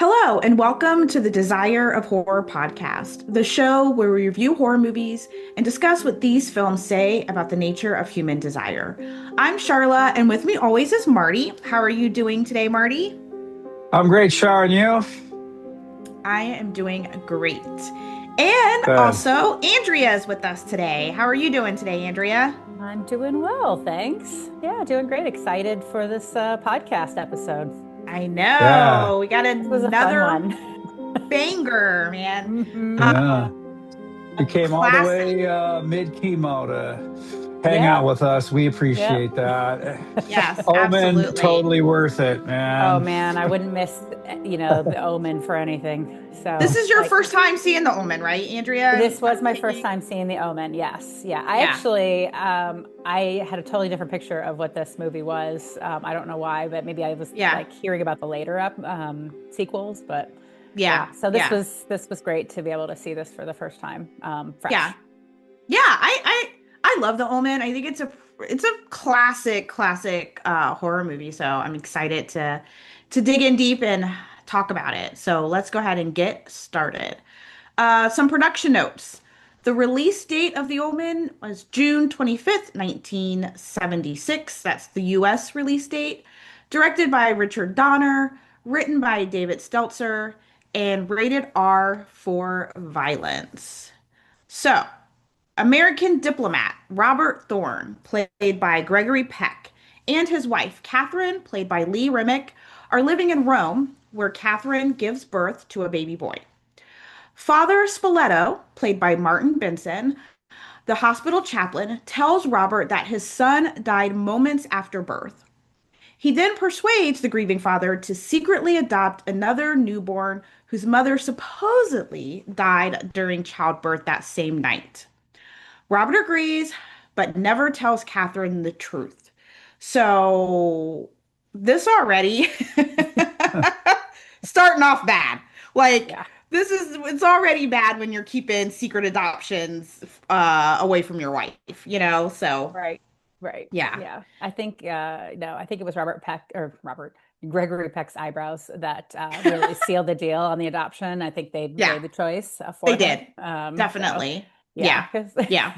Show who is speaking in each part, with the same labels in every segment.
Speaker 1: Hello, and welcome to the Desire of Horror podcast, the show where we review horror movies and discuss what these films say about the nature of human desire. I'm Charla, and with me always is Marty. How are you doing today, Marty?
Speaker 2: I'm great, Shar, and you?
Speaker 1: I am doing great. And
Speaker 2: Good.
Speaker 1: also, Andrea is with us today. How are you doing today, Andrea?
Speaker 3: I'm doing well, thanks. Yeah, doing great. Excited for this podcast episode.
Speaker 1: I
Speaker 2: Yeah,
Speaker 1: know. We got
Speaker 3: This was a fun
Speaker 1: another
Speaker 3: one.
Speaker 1: banger, man.
Speaker 3: hmm
Speaker 2: yeah.
Speaker 1: A
Speaker 2: You came all the
Speaker 1: classic.
Speaker 2: way mid chemo to hang
Speaker 3: Yeah,
Speaker 2: out with us. We
Speaker 3: yeah.
Speaker 2: appreciate that.
Speaker 1: Yes,
Speaker 2: Omen,
Speaker 1: absolutely.
Speaker 2: totally worth it,
Speaker 3: Oh
Speaker 2: man.
Speaker 3: man, I wouldn't miss, the Omen for anything.
Speaker 1: This
Speaker 3: So,
Speaker 1: is your
Speaker 3: like,
Speaker 1: first time seeing the Omen, right, Andrea?
Speaker 3: this was
Speaker 1: I'm
Speaker 3: my first
Speaker 1: thinking.
Speaker 3: time seeing the Omen. Yes, yeah. I
Speaker 1: Yeah,
Speaker 3: actually, I had a totally different picture of what this movie was. I don't know why, but maybe I was
Speaker 1: yeah,
Speaker 3: like hearing about the later up sequels. But
Speaker 1: yeah,
Speaker 3: yeah, so this
Speaker 1: yeah,
Speaker 3: was great to be able to see this for the first time,
Speaker 1: yeah,
Speaker 3: fresh.
Speaker 1: yeah. I love the Omen. I think it's a classic horror movie. So I'm excited to dig in deep and talk about it. So let's go ahead and get started. Some production notes. The release date of The Omen was June 25th, 1976. That's the US release date. Directed by Richard Donner, written by David Stelzer, and rated R for violence. So, American diplomat Robert Thorne, played by Gregory Peck, and his wife, Catherine, played by Lee Remick, are living in Rome, where Catherine gives birth to a baby boy. Father Spoleto, played by Martin Benson, the hospital chaplain, tells Robert that his son died moments after birth. He then persuades the grieving father to secretly adopt another newborn whose mother supposedly died during childbirth that same night. Robert agrees, but never tells Catherine the truth. So, this already starting off bad. Like,
Speaker 3: Yeah.
Speaker 1: it's already bad when you're keeping secret adoptions away from your wife, you know? So,
Speaker 3: Right. Right.
Speaker 1: yeah.
Speaker 3: Yeah. I think no, I think it was Robert Gregory Peck's eyebrows that really sealed the deal on the adoption. I think they
Speaker 1: Yeah,
Speaker 3: made the choice
Speaker 1: they
Speaker 3: for him.
Speaker 1: did.
Speaker 3: So
Speaker 1: Definitely.
Speaker 3: yeah,
Speaker 1: Yeah.
Speaker 3: 'cause
Speaker 1: Yeah.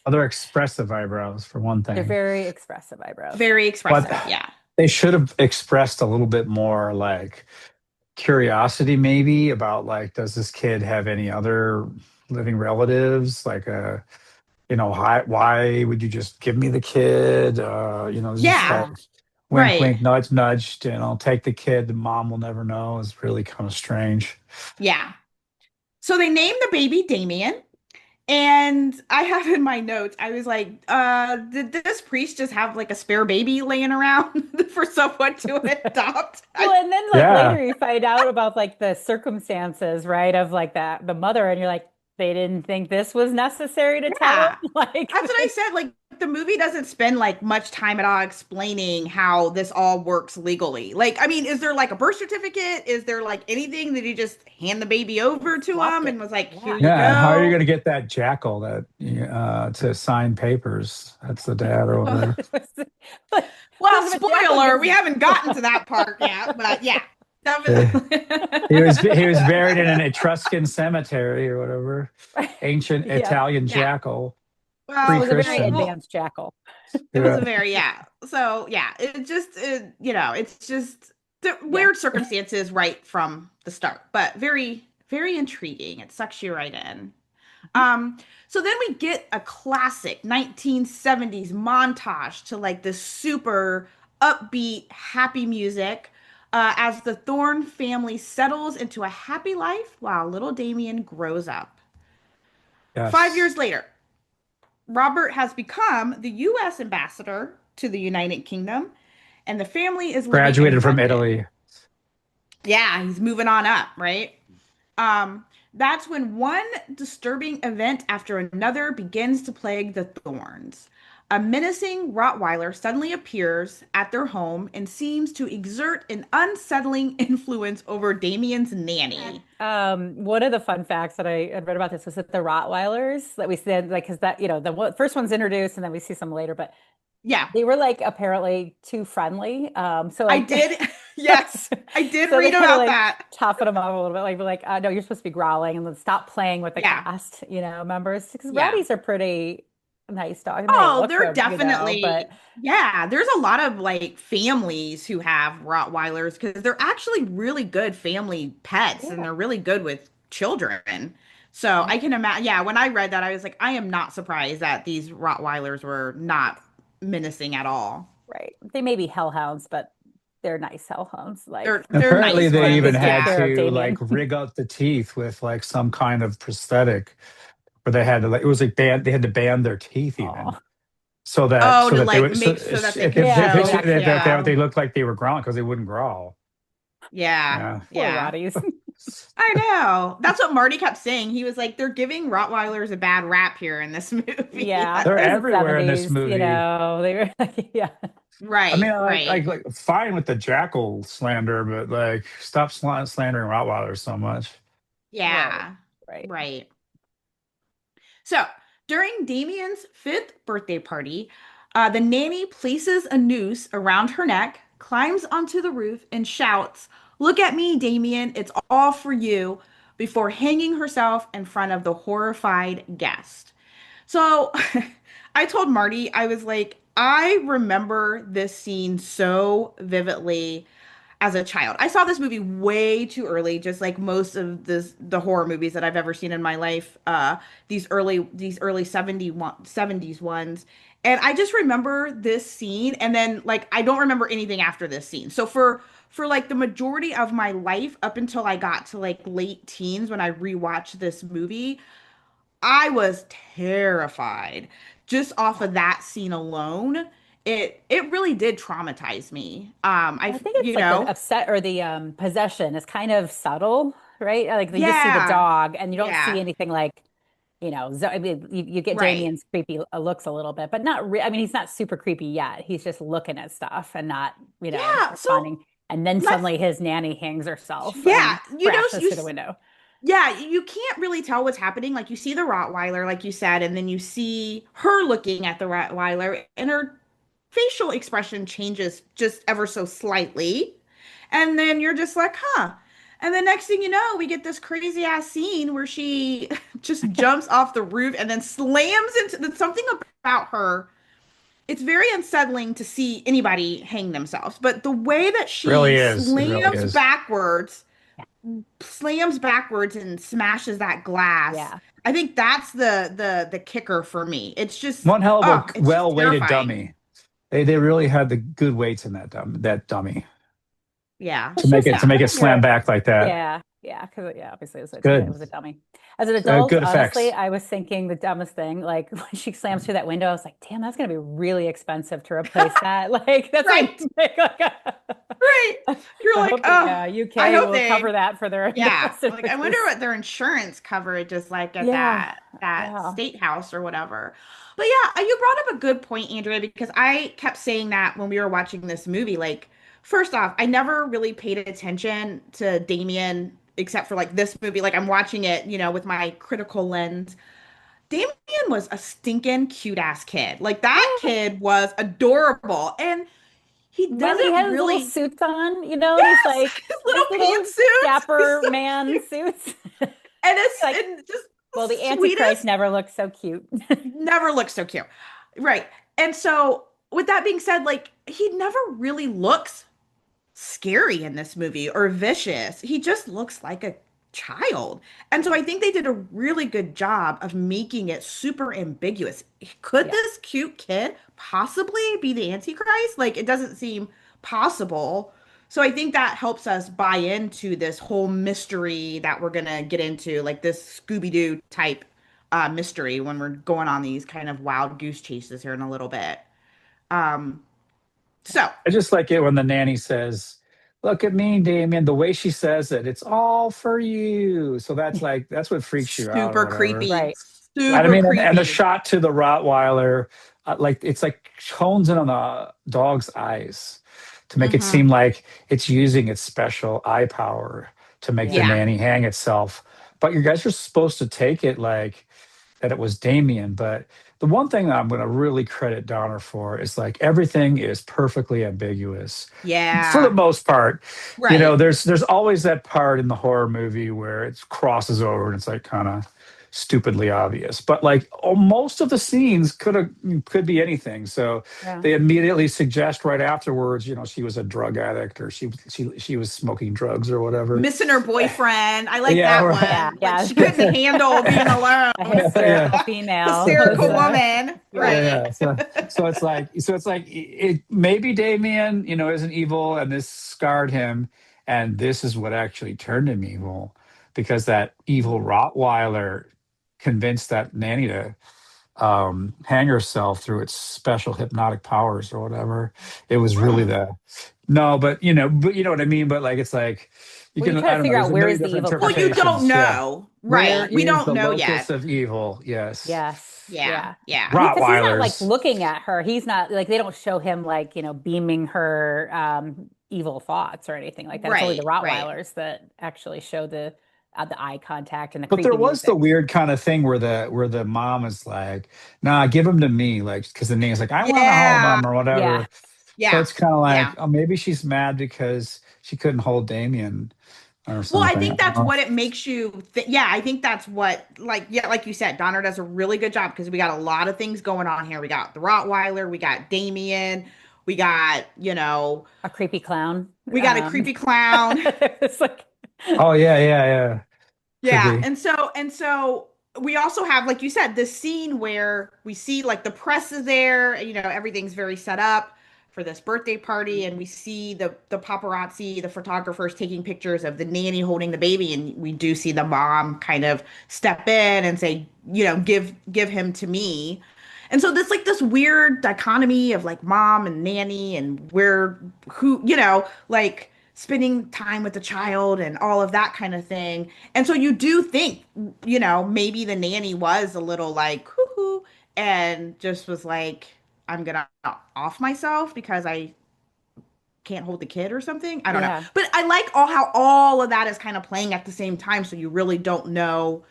Speaker 2: Other expressive eyebrows, for one
Speaker 3: they're
Speaker 2: thing.
Speaker 3: very expressive eyebrows.
Speaker 1: Very
Speaker 2: But
Speaker 1: expressive. Yeah.
Speaker 2: they should have expressed a little bit more like curiosity, maybe, about like, does this kid have any other living relatives? Like, why would you just give me the kid? It's just
Speaker 1: Yeah.
Speaker 2: like
Speaker 3: Yeah.
Speaker 2: wink,
Speaker 1: Right.
Speaker 2: wink, nudge, nudge. Take the kid. The mom will never know. It's really kind of strange.
Speaker 1: Yeah. So they named the baby Damien. And I have in my notes, I was like, did this priest just have like a spare baby laying around for someone to adopt?
Speaker 3: Well, and then like
Speaker 2: Yeah,
Speaker 3: later you find out about like the circumstances, right, of like that the mother, and you're like, they didn't think this was necessary to tell
Speaker 1: Yeah.
Speaker 3: him. Like,
Speaker 1: That's what I said. Like, the movie doesn't spend like much time at all explaining how this all works legally. Like, I mean, is there like a birth certificate? Is there like anything that he just hand the baby over to
Speaker 3: swapped
Speaker 1: him
Speaker 3: it.
Speaker 1: and was like, here
Speaker 3: Yeah.
Speaker 1: you
Speaker 2: yeah. And how are you
Speaker 1: go?
Speaker 2: going to get that jackal to sign papers? That's the dad over there.
Speaker 3: But
Speaker 1: Well,
Speaker 3: because if a jackal
Speaker 1: spoiler,
Speaker 3: gives
Speaker 1: we haven't gotten to that part yet, but yeah,
Speaker 2: Uh,
Speaker 1: definitely.
Speaker 2: he was buried in an Etruscan cemetery or whatever. Ancient
Speaker 3: yeah,
Speaker 2: Italian
Speaker 1: Yeah.
Speaker 2: jackal,
Speaker 3: it
Speaker 1: Well,
Speaker 3: was a very
Speaker 1: we'll,
Speaker 2: pre-Christian.
Speaker 1: we'll,
Speaker 3: advanced jackal.
Speaker 1: it was a
Speaker 2: Yeah,
Speaker 1: very, yeah. So, yeah, it's just the
Speaker 3: Yeah.
Speaker 1: weird circumstances right from the start, but very, very intriguing. It sucks you right in. Um, so then we get a classic 1970s montage to like this super upbeat, happy music as the Thorne family settles into a happy life while little Damien grows up. 5 years
Speaker 2: yes.
Speaker 1: later, Robert has become the U.S. ambassador to the United Kingdom, and the family is living in
Speaker 2: Graduated from
Speaker 1: London.
Speaker 2: Italy.
Speaker 1: Yeah, he's moving on up, right? That's when one disturbing event after another begins to plague the Thorns. A menacing Rottweiler suddenly appears at their home and seems to exert an unsettling influence over Damien's nanny.
Speaker 3: One of the fun facts that I had read about this was that the Rottweilers that we said, like, because that, first one's introduced and then we see some later, but
Speaker 1: Yeah,
Speaker 3: they were like apparently too friendly. So
Speaker 1: I
Speaker 3: like
Speaker 1: did. Yes, I did
Speaker 3: So they
Speaker 1: read
Speaker 3: kind of
Speaker 1: about
Speaker 3: like
Speaker 1: that.
Speaker 3: toughen them up a little bit, no, you're supposed to be growling, and then stop playing with the
Speaker 1: Yeah.
Speaker 3: cast, members. Because
Speaker 1: Yeah.
Speaker 3: rowdies are pretty nice dogs. I mean, they
Speaker 1: Oh,
Speaker 3: look
Speaker 1: they're
Speaker 3: good, but
Speaker 1: definitely, yeah, there's a lot of like families who have Rottweilers because they're actually really good family pets and
Speaker 3: yeah,
Speaker 1: they're really good with children. So
Speaker 3: yeah,
Speaker 1: I can imagine, yeah, when I read that, I was like, I am not surprised that these Rottweilers were not menacing at all.
Speaker 3: right. They may be hellhounds, but they're nice hellhounds. Like
Speaker 1: They're
Speaker 2: Apparently,
Speaker 1: nice
Speaker 2: they
Speaker 3: they
Speaker 2: even
Speaker 1: ones,
Speaker 3: take
Speaker 2: had
Speaker 1: yeah.
Speaker 3: care of
Speaker 2: to like
Speaker 3: Damien.
Speaker 2: rig out the teeth with like some kind of prosthetic, where they had to like it was like they had to band their teeth even
Speaker 3: Oh,
Speaker 1: Oh,
Speaker 2: so
Speaker 1: to
Speaker 2: that they
Speaker 1: like
Speaker 2: would so
Speaker 1: make sure that they
Speaker 2: if
Speaker 1: could
Speaker 3: yeah, so they would
Speaker 1: show,
Speaker 3: actually
Speaker 1: yeah,
Speaker 2: they
Speaker 3: growl.
Speaker 2: looked like they were growling because they wouldn't growl.
Speaker 1: yeah,
Speaker 2: Yeah,
Speaker 3: Poor
Speaker 1: yeah.
Speaker 3: Rotties.
Speaker 1: I know. That's what Marty kept saying. He was like, they're giving Rottweilers a bad rap here in this movie.
Speaker 3: Yeah,
Speaker 2: they're
Speaker 3: it was the
Speaker 2: everywhere in this
Speaker 3: 70s,
Speaker 2: movie.
Speaker 3: they were like, yeah.
Speaker 2: I mean,
Speaker 1: Right, right,
Speaker 2: like fine with the jackal slander, but like stop slandering Rottweilers so much.
Speaker 3: Right,
Speaker 1: yeah,
Speaker 3: right.
Speaker 1: right. So during Damien's fifth birthday party, the nanny places a noose around her neck, climbs onto the roof, and shouts, "Look at me, Damien, it's all for you," before hanging herself in front of the horrified guest. So I told Marty, I was like, I remember this scene so vividly as a child. I saw this movie way too early, just like most of the horror movies that I've ever seen in my life. These early 70s ones. And I just remember this scene and then like I don't remember anything after this scene. So for like the majority of my life up until I got to like late teens when I rewatched this movie, I was terrified just off of that scene alone. It really did traumatize me.
Speaker 3: I think it's like the upset or the possession is kind of subtle, right? Like you just see the
Speaker 1: yeah,
Speaker 3: dog and you don't see
Speaker 1: yeah,
Speaker 3: anything like, I mean, you get
Speaker 1: right.
Speaker 3: Damien's creepy looks a little bit, but not I mean, he's not super creepy yet. He's just looking at stuff and not,
Speaker 1: Yeah, so
Speaker 3: responding. And then
Speaker 1: let's
Speaker 3: suddenly his nanny hangs herself
Speaker 1: yeah,
Speaker 3: and crashes through the window.
Speaker 1: yeah, you can't really tell what's happening. Like you see the Rottweiler, like you said, and then you see her looking at the Rottweiler, and her facial expression changes just ever so slightly. And then you're just like, huh. And the next thing you know, we get this crazy ass scene where she just jumps off the roof and then slams into something about her. It's very unsettling to see anybody hang themselves, but the way that
Speaker 2: Really
Speaker 1: she
Speaker 2: is. It really is.
Speaker 1: slams backwards and smashes that glass.
Speaker 3: Yeah.
Speaker 1: I think that's the kicker for me. It's just
Speaker 2: One hell of a
Speaker 1: oh, it's just
Speaker 2: well-weighted
Speaker 1: terrifying.
Speaker 2: dummy. They really had the good weights in that dummy
Speaker 1: Yeah.
Speaker 3: It's just,
Speaker 2: to make it
Speaker 3: you're
Speaker 2: slam back like that.
Speaker 3: Yeah, yeah, because obviously it
Speaker 2: Good,
Speaker 3: was a dummy. As an adult,
Speaker 2: good
Speaker 3: honestly,
Speaker 2: effects.
Speaker 3: I was thinking the dumbest thing. Like when she slams through that window, I was like, "Damn, that's gonna be really expensive to replace that." Like that's gonna
Speaker 1: Right.
Speaker 3: take like
Speaker 1: Right. You're
Speaker 3: I
Speaker 1: like,
Speaker 3: hope that
Speaker 1: oh,
Speaker 3: yeah,
Speaker 1: I
Speaker 3: UK
Speaker 1: hope
Speaker 3: will cover
Speaker 1: they
Speaker 3: that for the
Speaker 1: yeah.
Speaker 3: rest of
Speaker 1: Like I wonder
Speaker 3: this.
Speaker 1: what their insurance coverage is like at
Speaker 3: Yeah,
Speaker 1: that
Speaker 3: yeah.
Speaker 1: state house or whatever. But yeah, you brought up a good point, Andrea, because I kept saying that when we were watching this movie. Like, first off, I never really paid attention to Damien except for like this movie. Like I'm watching it, with my critical lens. Damien was a stinking cute ass kid. Like that
Speaker 3: Yeah.
Speaker 1: kid was adorable. And he
Speaker 3: When he
Speaker 1: doesn't
Speaker 3: had his little
Speaker 1: really,
Speaker 3: suits on, and he's
Speaker 1: yes,
Speaker 3: like
Speaker 1: his
Speaker 3: his
Speaker 1: little
Speaker 3: little
Speaker 1: pantsuits. He's
Speaker 3: dapper
Speaker 1: so
Speaker 3: man
Speaker 1: cute.
Speaker 3: suits.
Speaker 1: And it's
Speaker 3: Like,
Speaker 1: and just the
Speaker 3: well, the Antichrist
Speaker 1: sweetest,
Speaker 3: never looked so cute.
Speaker 1: never looked so cute. Right. And so with that being said, like he never really looks scary in this movie or vicious. He just looks like a child. And so I think they did a really good job of making it super ambiguous. Could
Speaker 3: Yeah.
Speaker 1: this cute kid possibly be the Antichrist? Like it doesn't seem possible. So I think that helps us buy into this whole mystery that we're gonna get into, like this Scooby-Doo type mystery when we're going on these kind of wild goose chases here in a little bit. Um, so
Speaker 2: I just like it when the nanny says, "Look at me, Damien." The way she says it, it's all for you. So that's what freaks you out or
Speaker 1: super
Speaker 2: whatever.
Speaker 1: creepy,
Speaker 3: Right.
Speaker 2: And
Speaker 3: Yeah.
Speaker 2: I
Speaker 1: super
Speaker 2: mean, and the
Speaker 1: creepy.
Speaker 2: shot to the Rottweiler, like it's like hones in on the dog's eyes to make it
Speaker 1: Hmm.
Speaker 2: seem like it's using its special eye power to make the
Speaker 3: Yeah.
Speaker 1: Yeah.
Speaker 2: nanny hang itself. But you guys are supposed to take it like that it was Damien, but the one thing that I'm going to really credit Donner for is like everything is perfectly ambiguous for the
Speaker 1: Yeah.
Speaker 2: most part.
Speaker 1: Right.
Speaker 2: There's always that part in the horror movie where it crosses over and it's like kind of stupidly obvious. But like most of the scenes could be anything. So
Speaker 3: Yeah.
Speaker 2: they immediately suggest right afterwards, she was a drug addict or she was smoking drugs or whatever.
Speaker 1: Missing her boyfriend. I like
Speaker 2: Yeah,
Speaker 1: that
Speaker 2: right.
Speaker 3: Yeah,
Speaker 1: one. Like
Speaker 3: yeah.
Speaker 1: she couldn't handle being alone.
Speaker 3: A
Speaker 2: Yeah.
Speaker 3: hysterical female who's
Speaker 1: Hysterical woman.
Speaker 3: yeah.
Speaker 1: Right.
Speaker 2: Yeah, so it's like maybe Damien, isn't evil, and this scarred him, and this is what actually turned him evil, because that evil
Speaker 3: Mhm.
Speaker 2: Rottweiler convinced that nanny to hang herself through its special hypnotic powers or whatever. It was really
Speaker 1: Hmm.
Speaker 2: the no, but you know what I mean. But like, it's like you
Speaker 3: Well, you
Speaker 2: can
Speaker 3: try
Speaker 2: I
Speaker 3: to
Speaker 2: don't know.
Speaker 3: figure
Speaker 2: There's
Speaker 3: out
Speaker 2: a
Speaker 3: where
Speaker 2: million
Speaker 3: is the
Speaker 2: different
Speaker 3: evil
Speaker 1: Well,
Speaker 3: coming
Speaker 1: you
Speaker 3: from.
Speaker 1: don't
Speaker 2: interpretations. Yeah,
Speaker 1: know.
Speaker 2: where
Speaker 1: Right. We
Speaker 2: is
Speaker 1: don't
Speaker 2: the
Speaker 1: know
Speaker 2: locus
Speaker 1: yet.
Speaker 2: of evil? Yes,
Speaker 3: Yes,
Speaker 1: Yeah.
Speaker 3: yeah.
Speaker 1: Yeah.
Speaker 3: I mean, because he's not like
Speaker 2: Rottweilers.
Speaker 3: looking at her. He's not like they don't show him like, beaming her evil thoughts or anything like that. It's only the
Speaker 1: Right. Right.
Speaker 3: Rottweilers that actually show the eye contact and the
Speaker 2: But there
Speaker 3: creepy
Speaker 2: was the
Speaker 3: music.
Speaker 2: weird kind of thing where the mom is like, "Nah, give him to me," like because the nanny's like, "I want to hold
Speaker 1: Yeah.
Speaker 2: him" or
Speaker 3: Yeah.
Speaker 2: whatever. So
Speaker 1: Yeah.
Speaker 2: it's kind of like,
Speaker 1: Yeah.
Speaker 2: oh, maybe she's mad because she couldn't hold Damien or
Speaker 1: Well, I
Speaker 2: something. I
Speaker 1: think
Speaker 2: don't
Speaker 1: that's
Speaker 2: know.
Speaker 1: what it makes you yeah, I think that's what like you said, Donner does a really good job because we got a lot of things going on here. We got the Rottweiler, we got Damien, we got,
Speaker 3: A creepy clown.
Speaker 1: we got a creepy clown.
Speaker 3: It's like
Speaker 2: Oh yeah, yeah, yeah. Could
Speaker 1: Yeah,
Speaker 2: be.
Speaker 1: and so we also have, like you said, this scene where we see like the press is there, everything's very set up for this birthday party, and we see the paparazzi, the photographers taking pictures of the nanny holding the baby, and we do see the mom kind of step in and say, give him to me. And so there's like this weird dichotomy of like mom and nanny and like spending time with the child and all of that kind of thing. And so you do think, maybe the nanny was a little like, hoo and just was like, I'm gonna off myself because I can't hold the kid or something. I don't know.
Speaker 3: yeah.
Speaker 1: But I like how all of that is kind of playing at the same time. So you really don't know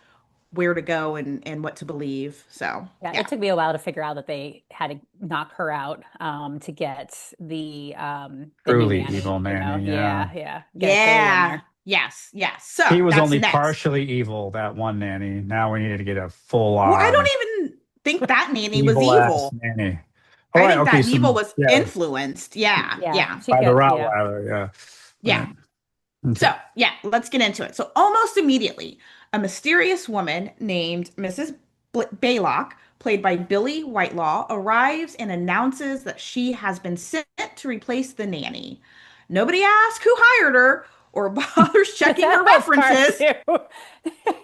Speaker 1: where to go and what to believe. So
Speaker 3: Yeah,
Speaker 1: yeah.
Speaker 3: it took me a while to figure out that they had to knock her out to get the new
Speaker 2: Truly
Speaker 3: nanny,
Speaker 2: evil nanny. Yeah,
Speaker 3: Yeah, yeah. Get Billy in
Speaker 1: Yeah.
Speaker 3: there.
Speaker 1: Yes. Yes. So
Speaker 2: he was
Speaker 1: that's
Speaker 2: only
Speaker 1: next.
Speaker 2: partially evil. That one nanny. Now we needed to get a full
Speaker 1: Well, I
Speaker 2: on
Speaker 1: don't even think that nanny was
Speaker 2: evil ass
Speaker 1: evil.
Speaker 2: nanny. All
Speaker 1: I
Speaker 2: right.
Speaker 1: think
Speaker 2: Okay.
Speaker 1: that
Speaker 2: So
Speaker 1: evil was
Speaker 2: yeah,
Speaker 1: influenced. Yeah.
Speaker 3: Yeah,
Speaker 1: Yeah.
Speaker 3: she
Speaker 2: by the
Speaker 3: could,
Speaker 2: Rottweiler. Yeah.
Speaker 1: Yeah.
Speaker 2: Right.
Speaker 1: So,
Speaker 2: Okay.
Speaker 1: yeah, let's get into it. So, almost immediately, a mysterious woman named Mrs. Baylock, played by Billy Whitelaw, arrives and announces that she has been sent to replace the nanny. Nobody asks who hired her or bothers checking
Speaker 3: that
Speaker 1: her
Speaker 3: was part
Speaker 1: references,
Speaker 3: two.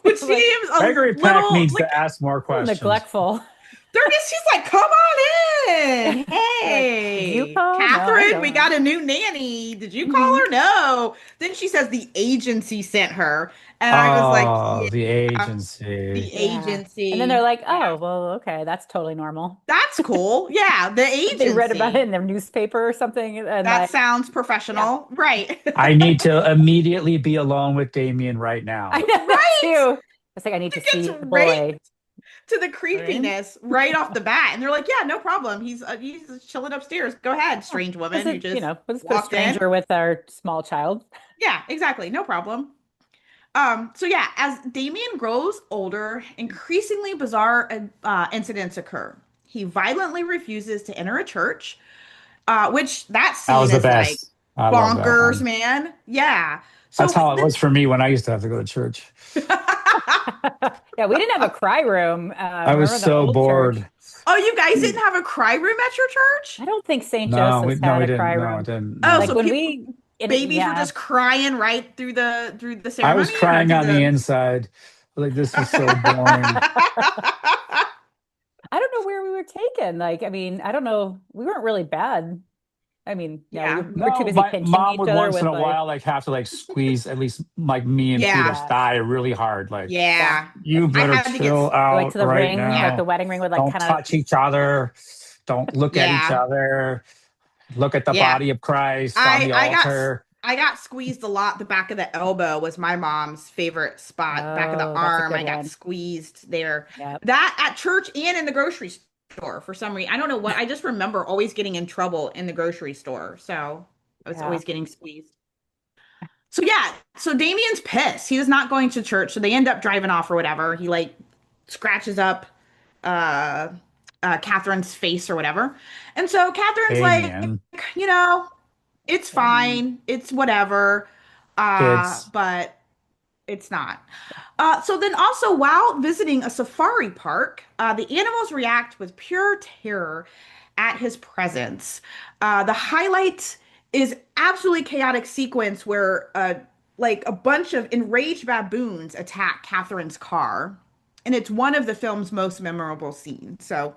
Speaker 1: which
Speaker 3: Like
Speaker 1: seems a
Speaker 2: Gregory Peck
Speaker 1: little
Speaker 2: needs
Speaker 1: like
Speaker 2: to ask more questions.
Speaker 3: neglectful.
Speaker 1: she's like, come on in.
Speaker 3: Like, did you
Speaker 1: Hey,
Speaker 3: call? No, I
Speaker 1: Catherine, we
Speaker 3: don't.
Speaker 1: got a new nanny. Did you call
Speaker 3: Mhm.
Speaker 1: her? No. Then she says the agency sent her. And I was like,
Speaker 2: Oh,
Speaker 1: yeah,
Speaker 2: the agency.
Speaker 1: the
Speaker 3: Yeah. And then they're
Speaker 1: agency.
Speaker 3: like,
Speaker 1: Yeah,
Speaker 3: oh, well, okay, that's totally normal.
Speaker 1: that's cool. Yeah, the
Speaker 3: They read about it
Speaker 1: agency.
Speaker 3: in their newspaper or something, and
Speaker 1: That
Speaker 3: like,
Speaker 1: sounds
Speaker 3: yeah,
Speaker 1: professional. Right.
Speaker 2: I need to immediately be alone with Damien right
Speaker 3: I
Speaker 2: now.
Speaker 3: know that
Speaker 1: Right.
Speaker 3: too. It's like I need to
Speaker 1: It gets
Speaker 3: see the
Speaker 1: right
Speaker 3: boy.
Speaker 1: to the
Speaker 3: Right?
Speaker 1: creepiness right off the bat. And they're like, yeah, no problem. He's chilling upstairs. Go ahead,
Speaker 3: Oh,
Speaker 1: strange
Speaker 3: is
Speaker 1: woman who
Speaker 3: it,
Speaker 1: just
Speaker 3: we'll just put a
Speaker 1: walked in.
Speaker 3: stranger with our small child.
Speaker 1: Yeah, exactly. No problem. So yeah, as Damien grows older, increasingly bizarre incidents occur. He violently refuses to enter a church, which that
Speaker 2: That was
Speaker 1: scene
Speaker 2: the
Speaker 1: is like
Speaker 2: best. I love that
Speaker 1: bonkers,
Speaker 2: one.
Speaker 1: man. Yeah.
Speaker 2: That's
Speaker 1: So
Speaker 2: how it
Speaker 1: this,
Speaker 2: was for me when I used to have to go to church.
Speaker 3: Yeah, we didn't have a cry room.
Speaker 2: I was
Speaker 3: Remember the
Speaker 2: so
Speaker 3: old church?
Speaker 2: bored.
Speaker 1: oh, you guys didn't have a cry room at your
Speaker 3: I
Speaker 1: church?
Speaker 3: don't think St.
Speaker 2: No, we
Speaker 3: Joseph's
Speaker 2: no,
Speaker 3: had
Speaker 2: we
Speaker 3: a cry
Speaker 2: didn't. No, it
Speaker 3: room.
Speaker 2: didn't.
Speaker 1: Oh,
Speaker 3: Like
Speaker 2: No.
Speaker 1: so
Speaker 3: when we,
Speaker 1: babies were
Speaker 3: yeah,
Speaker 1: just crying right through the
Speaker 2: I was
Speaker 1: ceremony or
Speaker 2: crying
Speaker 1: through
Speaker 2: on the
Speaker 1: the.
Speaker 2: inside. Like this is so boring.
Speaker 3: I don't know where we were taken. Like, I mean, I don't know. We weren't really bad. I mean, no,
Speaker 1: Yeah.
Speaker 3: we were too
Speaker 2: No,
Speaker 3: busy
Speaker 2: my
Speaker 3: pinching
Speaker 2: mom
Speaker 3: each
Speaker 2: would
Speaker 3: other
Speaker 2: once in
Speaker 3: with
Speaker 2: a
Speaker 3: like,
Speaker 2: while like have to like squeeze at least like me and Peter's
Speaker 1: Yeah.
Speaker 3: yes,
Speaker 2: thigh really hard. Like,
Speaker 3: yeah.
Speaker 1: Yeah.
Speaker 2: you
Speaker 1: I
Speaker 2: better
Speaker 1: had to get.
Speaker 2: chill
Speaker 3: Or like
Speaker 2: out
Speaker 3: to the
Speaker 2: right
Speaker 3: ring, like
Speaker 1: Yeah.
Speaker 3: the
Speaker 2: now.
Speaker 3: wedding ring would like
Speaker 2: Don't
Speaker 3: kind of,
Speaker 2: touch each other. Don't look at each
Speaker 1: Yeah.
Speaker 2: other. Look at the
Speaker 1: Yeah.
Speaker 2: body of Christ on
Speaker 1: I
Speaker 2: the
Speaker 1: I got
Speaker 2: altar.
Speaker 1: I got squeezed a lot. The back of the elbow was my mom's favorite spot. Back of the
Speaker 3: oh, that's a
Speaker 1: arm,
Speaker 3: good
Speaker 1: I got
Speaker 3: one.
Speaker 1: squeezed there.
Speaker 3: Yep.
Speaker 1: That at church and in the grocery store for some reason. I don't know what. I just remember always getting in trouble in the grocery store. So I was
Speaker 3: Yeah.
Speaker 1: always getting squeezed. So yeah, so Damien's pissed. He was not going to church, so they end up driving off or whatever. He like scratches up uh Catherine's face or whatever. And so Catherine's like,
Speaker 2: Damien,
Speaker 1: you know, it's fine. It's whatever.
Speaker 2: kids.
Speaker 1: But it's not. So then also while visiting a safari park, the animals react with pure terror at his presence. The highlight is absolutely chaotic sequence where like a bunch of enraged baboons attack Catherine's car. And it's one of the film's most memorable scenes. So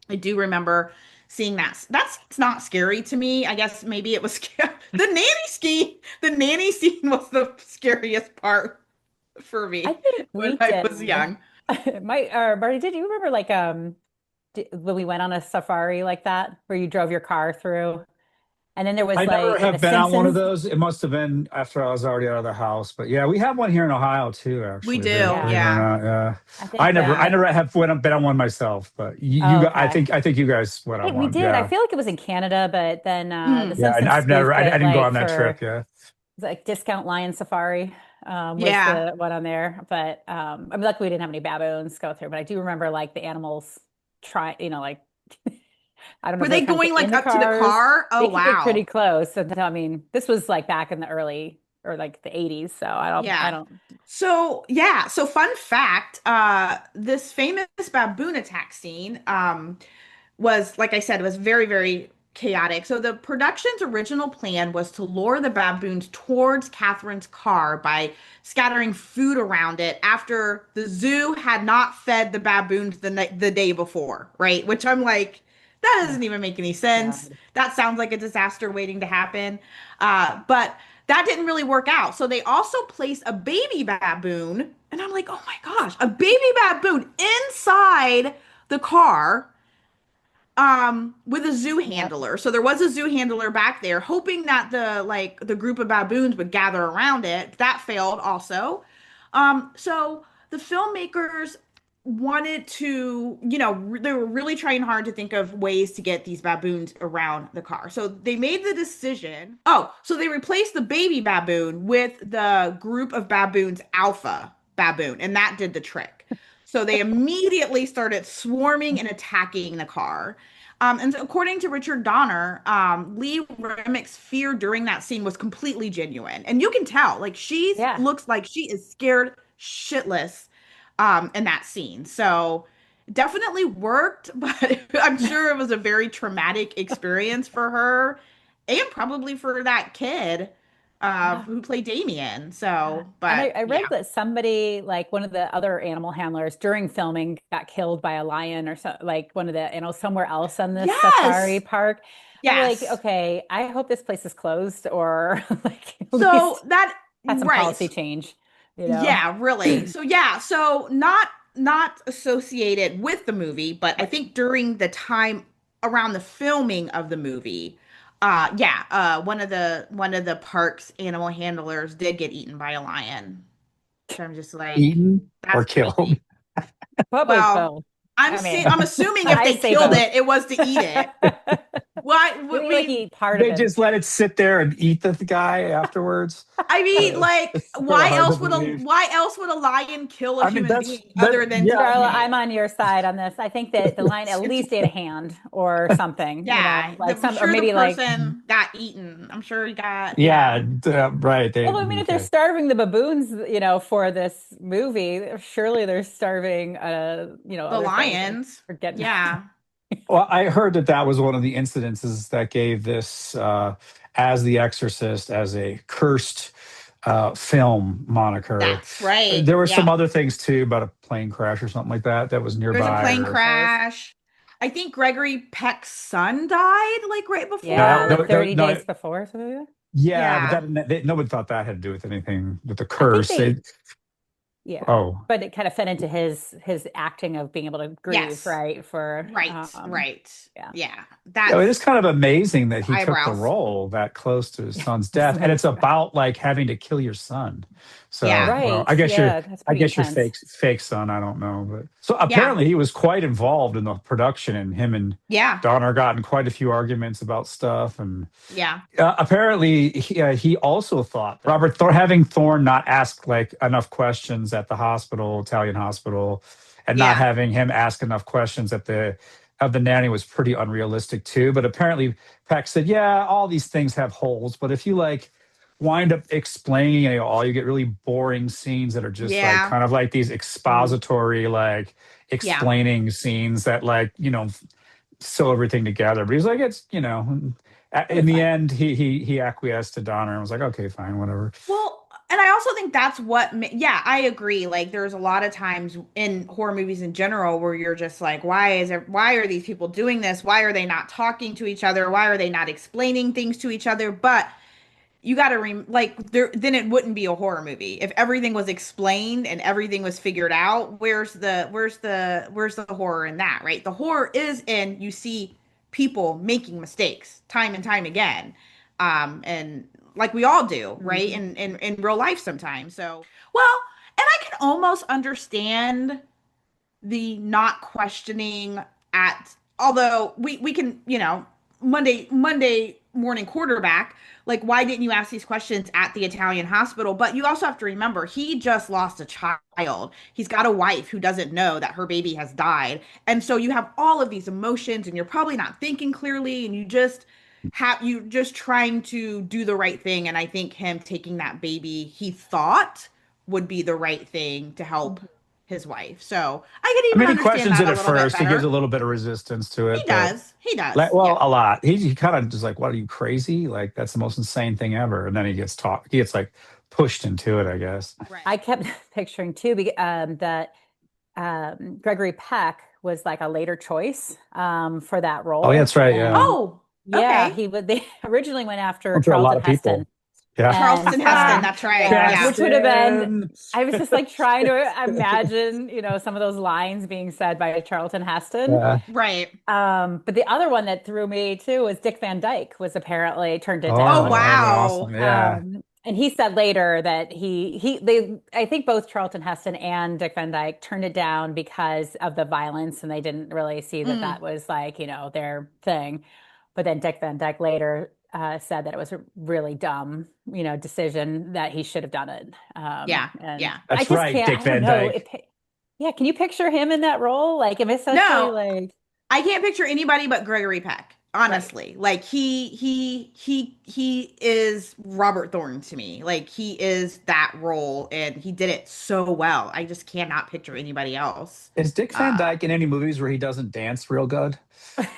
Speaker 1: I do remember seeing that. That's not scary to me. I guess maybe it was the nanny scene was the scariest part for
Speaker 3: I
Speaker 1: me
Speaker 3: think
Speaker 1: when
Speaker 3: we
Speaker 1: I was
Speaker 3: did.
Speaker 1: young.
Speaker 3: Marty, did you remember like when we went on a safari like that where you drove your car through and then there was
Speaker 2: I never
Speaker 3: like in The
Speaker 2: have been on one of
Speaker 3: Simpsons?
Speaker 2: those. It must have been after I was already out of the house. But yeah, we have one here in Ohio too,
Speaker 1: We
Speaker 2: actually.
Speaker 1: do,
Speaker 2: Believe it
Speaker 3: Yeah.
Speaker 2: or
Speaker 1: yeah.
Speaker 2: not. Yeah.
Speaker 3: I
Speaker 2: I
Speaker 3: think
Speaker 2: never I
Speaker 3: I
Speaker 2: never have been on one myself, but
Speaker 3: oh,
Speaker 2: I
Speaker 3: okay.
Speaker 2: think you guys went
Speaker 3: I
Speaker 2: on
Speaker 3: think we
Speaker 2: one.
Speaker 3: did. I
Speaker 2: Yeah.
Speaker 3: feel like it was in Canada, but then The
Speaker 1: Mm,
Speaker 2: Yeah. And
Speaker 3: Simpsons
Speaker 2: I've never
Speaker 3: spoofed
Speaker 2: I
Speaker 3: it
Speaker 2: didn't go
Speaker 3: like
Speaker 2: on that
Speaker 3: for
Speaker 2: trip. Yeah.
Speaker 3: like Discount Lion Safari was
Speaker 1: yeah.
Speaker 3: the one on there. But I mean, luckily we didn't have any baboons go through, but I do remember like the animals try, like I don't know
Speaker 1: Were
Speaker 3: if they were
Speaker 1: they
Speaker 3: trying to
Speaker 1: going
Speaker 3: get in
Speaker 1: like
Speaker 3: the
Speaker 1: up to the
Speaker 3: cars.
Speaker 1: car? Oh,
Speaker 3: They could get pretty
Speaker 1: wow.
Speaker 3: close. And I mean, this was like back in the early or like the 80s. So I
Speaker 1: Yeah.
Speaker 3: don't,
Speaker 1: So, yeah. So, fun fact, this famous baboon attack scene, was, like I said, it was very, very chaotic. So the production's original plan was to lure the baboons towards Catherine's car by scattering food around it after the zoo had not fed the baboons the day before, right? Which I'm like, that
Speaker 3: oh
Speaker 1: doesn't even make any sense.
Speaker 3: God.
Speaker 1: That sounds like a disaster waiting to happen. But that didn't really work out. So they also placed a baby baboon, and I'm like, oh my gosh, a baby baboon inside the car with a zoo
Speaker 3: Yep.
Speaker 1: handler. So there was a zoo handler back there hoping that the group of baboons would gather around it. That failed also. So the filmmakers wanted to, they were really trying hard to think of ways to get these baboons around the car. So they made the decision. Oh, so they replaced the baby baboon with the group of baboons alpha baboon, and that did the trick. So they immediately started swarming and attacking the car. And so according to Richard Donner, Lee Remick's fear during that scene was completely genuine. And you can tell, like, she
Speaker 3: Yeah.
Speaker 1: looks like she is scared shitless in that scene. So definitely worked, but I'm sure it was a very traumatic experience for her and probably for that kid
Speaker 3: Yeah.
Speaker 1: who played Damien.
Speaker 3: Yeah.
Speaker 1: So,
Speaker 3: And
Speaker 1: but
Speaker 3: I read
Speaker 1: yeah.
Speaker 3: that somebody, like one of the other animal handlers during filming, got killed by a lion or so, like one of the animals somewhere else on this safari
Speaker 1: Yes.
Speaker 3: park. I'm like,
Speaker 1: Yes.
Speaker 3: okay, I hope this place is closed or like at
Speaker 1: So
Speaker 3: least
Speaker 1: that
Speaker 3: had some
Speaker 1: right.
Speaker 3: policy change, you know?
Speaker 1: Yeah, really. So yeah, so not associated with the movie, but I
Speaker 3: Right.
Speaker 1: think during the time around the filming of the movie, yeah, one of the park's animal handlers did get eaten by a lion. So I'm just like,
Speaker 2: Eaten or
Speaker 1: that's
Speaker 2: killed.
Speaker 1: crazy.
Speaker 3: Probably
Speaker 1: Well,
Speaker 3: both.
Speaker 1: I'm
Speaker 3: I
Speaker 1: see
Speaker 3: mean,
Speaker 1: I'm assuming if
Speaker 3: I
Speaker 1: they
Speaker 3: say
Speaker 1: killed
Speaker 3: both.
Speaker 1: it, it was to eat it. Why would
Speaker 3: Maybe like
Speaker 1: we
Speaker 3: eat part of
Speaker 2: They
Speaker 3: him.
Speaker 2: just let it sit there and eat the guy afterwards.
Speaker 1: I mean, like,
Speaker 2: It's sort of hard to believe.
Speaker 1: why else would a lion kill a
Speaker 2: I mean,
Speaker 1: human
Speaker 2: that's
Speaker 1: being
Speaker 2: that.
Speaker 1: other than to
Speaker 2: Yeah, I
Speaker 1: eat
Speaker 3: Darla,
Speaker 2: mean,
Speaker 1: it?
Speaker 3: I'm on your side on this. I think that the lion at least ate a hand or something,
Speaker 1: Yeah,
Speaker 3: like
Speaker 1: I'm
Speaker 3: some, or
Speaker 1: sure the
Speaker 3: maybe like,
Speaker 1: person got eaten. I'm sure he got,
Speaker 2: yeah,
Speaker 1: yeah,
Speaker 2: right. They
Speaker 3: well, I mean, if they're
Speaker 2: okay.
Speaker 3: starving the baboons, for this movie, surely they're starving,
Speaker 1: the
Speaker 3: other things
Speaker 1: lions.
Speaker 3: or getting.
Speaker 1: Yeah,
Speaker 2: Well, I heard that that was one of the incidences that gave this as The Exorcist as a cursed film moniker.
Speaker 1: that's right.
Speaker 2: There were some
Speaker 1: Yeah,
Speaker 2: other things too about a plane crash or something like that that was
Speaker 1: there's a
Speaker 2: nearby.
Speaker 1: plane
Speaker 2: Or
Speaker 1: crash. I think Gregory Peck's son died like right
Speaker 2: no,
Speaker 3: Yeah,
Speaker 1: before.
Speaker 3: like 30
Speaker 2: no,
Speaker 3: days before or something like that.
Speaker 2: yeah, but
Speaker 1: Yeah.
Speaker 2: no one thought that had to do with anything with the
Speaker 3: I think
Speaker 2: curse.
Speaker 3: they, yeah,
Speaker 2: Oh,
Speaker 3: but it kind of fed into his acting of being able to grieve,
Speaker 1: Yes.
Speaker 3: right? For
Speaker 1: Right. Right.
Speaker 3: yeah.
Speaker 1: Yeah.
Speaker 2: yeah, it is
Speaker 1: That's
Speaker 2: kind of amazing that he took the
Speaker 1: eyebrows.
Speaker 2: role that close to his son's
Speaker 3: It's
Speaker 2: death, and
Speaker 3: like,
Speaker 2: it's about like having to kill your son. So,
Speaker 1: Yeah.
Speaker 2: well,
Speaker 3: Right. Yeah, that's
Speaker 2: I
Speaker 3: pretty
Speaker 2: guess your
Speaker 3: intense.
Speaker 2: fake son. I don't know, but so
Speaker 1: Yeah.
Speaker 2: apparently he was quite involved in the production, and him and
Speaker 1: Yeah.
Speaker 2: Donner got in quite a few arguments about stuff. And
Speaker 1: Yeah.
Speaker 2: apparently he also thought that having Thorne not ask like enough questions at the hospital, Italian hospital, and not
Speaker 1: Yeah.
Speaker 2: having him ask enough questions at the of the nanny was pretty unrealistic too. But apparently Peck said, yeah, all these things have holes, but if you like wind up explaining it all, you get really boring scenes that are just like
Speaker 1: Yeah.
Speaker 2: kind of like these
Speaker 3: Mm.
Speaker 2: expository, like
Speaker 1: Yeah.
Speaker 2: explaining scenes that like, sew everything together. But he's like, it's,
Speaker 3: It
Speaker 2: in
Speaker 3: was
Speaker 2: the
Speaker 3: fine.
Speaker 2: end, he acquiesced to Donner and was like, okay, fine, whatever.
Speaker 1: Well, and I also think that's yeah, I agree. Like, there's a lot of times in horror movies in general where you're just like, why are these people doing this? Why are they not talking to each other? Why are they not explaining things to each other? But you got to like there then it wouldn't be a horror movie if everything was explained and everything was figured out. Where's the horror in that, right? The horror is in you see people making mistakes time and time again, and like we all do, right?
Speaker 3: Mhm.
Speaker 1: In real life sometimes. So, well, and I can almost understand the not questioning at, although we can, Monday morning quarterback, like, why didn't you ask these questions at the Italian hospital? But you also have to remember he just lost a child. He's got a wife who doesn't know that her baby has died. And so you have all of these emotions and you're probably not thinking clearly, and you just trying to do the right thing. And I think him taking that baby, he thought would be the right thing to help
Speaker 3: Mhm.
Speaker 1: his wife. So I could
Speaker 2: I
Speaker 1: even
Speaker 2: mean, he
Speaker 1: understand
Speaker 2: questions
Speaker 1: that
Speaker 2: it
Speaker 1: a
Speaker 2: at
Speaker 1: little bit
Speaker 2: first. He gives a
Speaker 1: better.
Speaker 2: little bit of resistance to
Speaker 1: He
Speaker 2: it, but
Speaker 1: does. He
Speaker 2: like,
Speaker 1: does. Yeah.
Speaker 2: well, a lot. He kind of just like, what are you crazy? Like, that's the most insane thing ever. And then he gets like pushed into it, I guess.
Speaker 3: I
Speaker 1: Right.
Speaker 3: kept picturing too that Gregory Peck was like a later choice for that
Speaker 2: Oh, yeah,
Speaker 3: role.
Speaker 2: that's right. Yeah.
Speaker 3: And
Speaker 1: Oh,
Speaker 3: yeah,
Speaker 1: okay.
Speaker 3: he would they originally went after
Speaker 2: Went through a lot
Speaker 3: Charlton
Speaker 2: of
Speaker 3: Heston.
Speaker 2: people. Yeah.
Speaker 3: And
Speaker 1: Charleston Heston. That's right.
Speaker 3: yeah,
Speaker 1: Yeah.
Speaker 3: which would have been,
Speaker 2: Justin.
Speaker 3: I was just like trying to imagine, some of those lines being said by Charlton Heston.
Speaker 2: Yeah.
Speaker 1: Right.
Speaker 3: But the other one that threw me too was Dick Van Dyke was apparently turned it
Speaker 1: Oh,
Speaker 2: Oh,
Speaker 3: down.
Speaker 2: that would have been awesome.
Speaker 1: wow.
Speaker 2: Yeah.
Speaker 3: And he said later that they I think both Charlton Heston and Dick Van Dyke turned it down because of the violence, and they didn't really see that
Speaker 1: Mm,
Speaker 3: that was like, their thing. But then Dick Van Dyke later said that it was a really dumb, decision that he should have done it.
Speaker 1: yeah.
Speaker 3: And
Speaker 1: Yeah.
Speaker 3: I
Speaker 2: That's
Speaker 3: just
Speaker 2: right,
Speaker 3: can't,
Speaker 2: Dick
Speaker 3: I don't
Speaker 2: Van
Speaker 3: know.
Speaker 2: Dyke.
Speaker 3: Yeah, can you picture him in that role? Like, especially
Speaker 1: No,
Speaker 3: like,
Speaker 1: I can't picture anybody but Gregory Peck.
Speaker 3: right.
Speaker 1: Honestly, like he is Robert Thorne to me. Like, he is that role, and he did it so well. I just cannot picture anybody else.
Speaker 2: Is Dick Van
Speaker 1: Uh,
Speaker 2: Dyke in any movies where he doesn't dance real good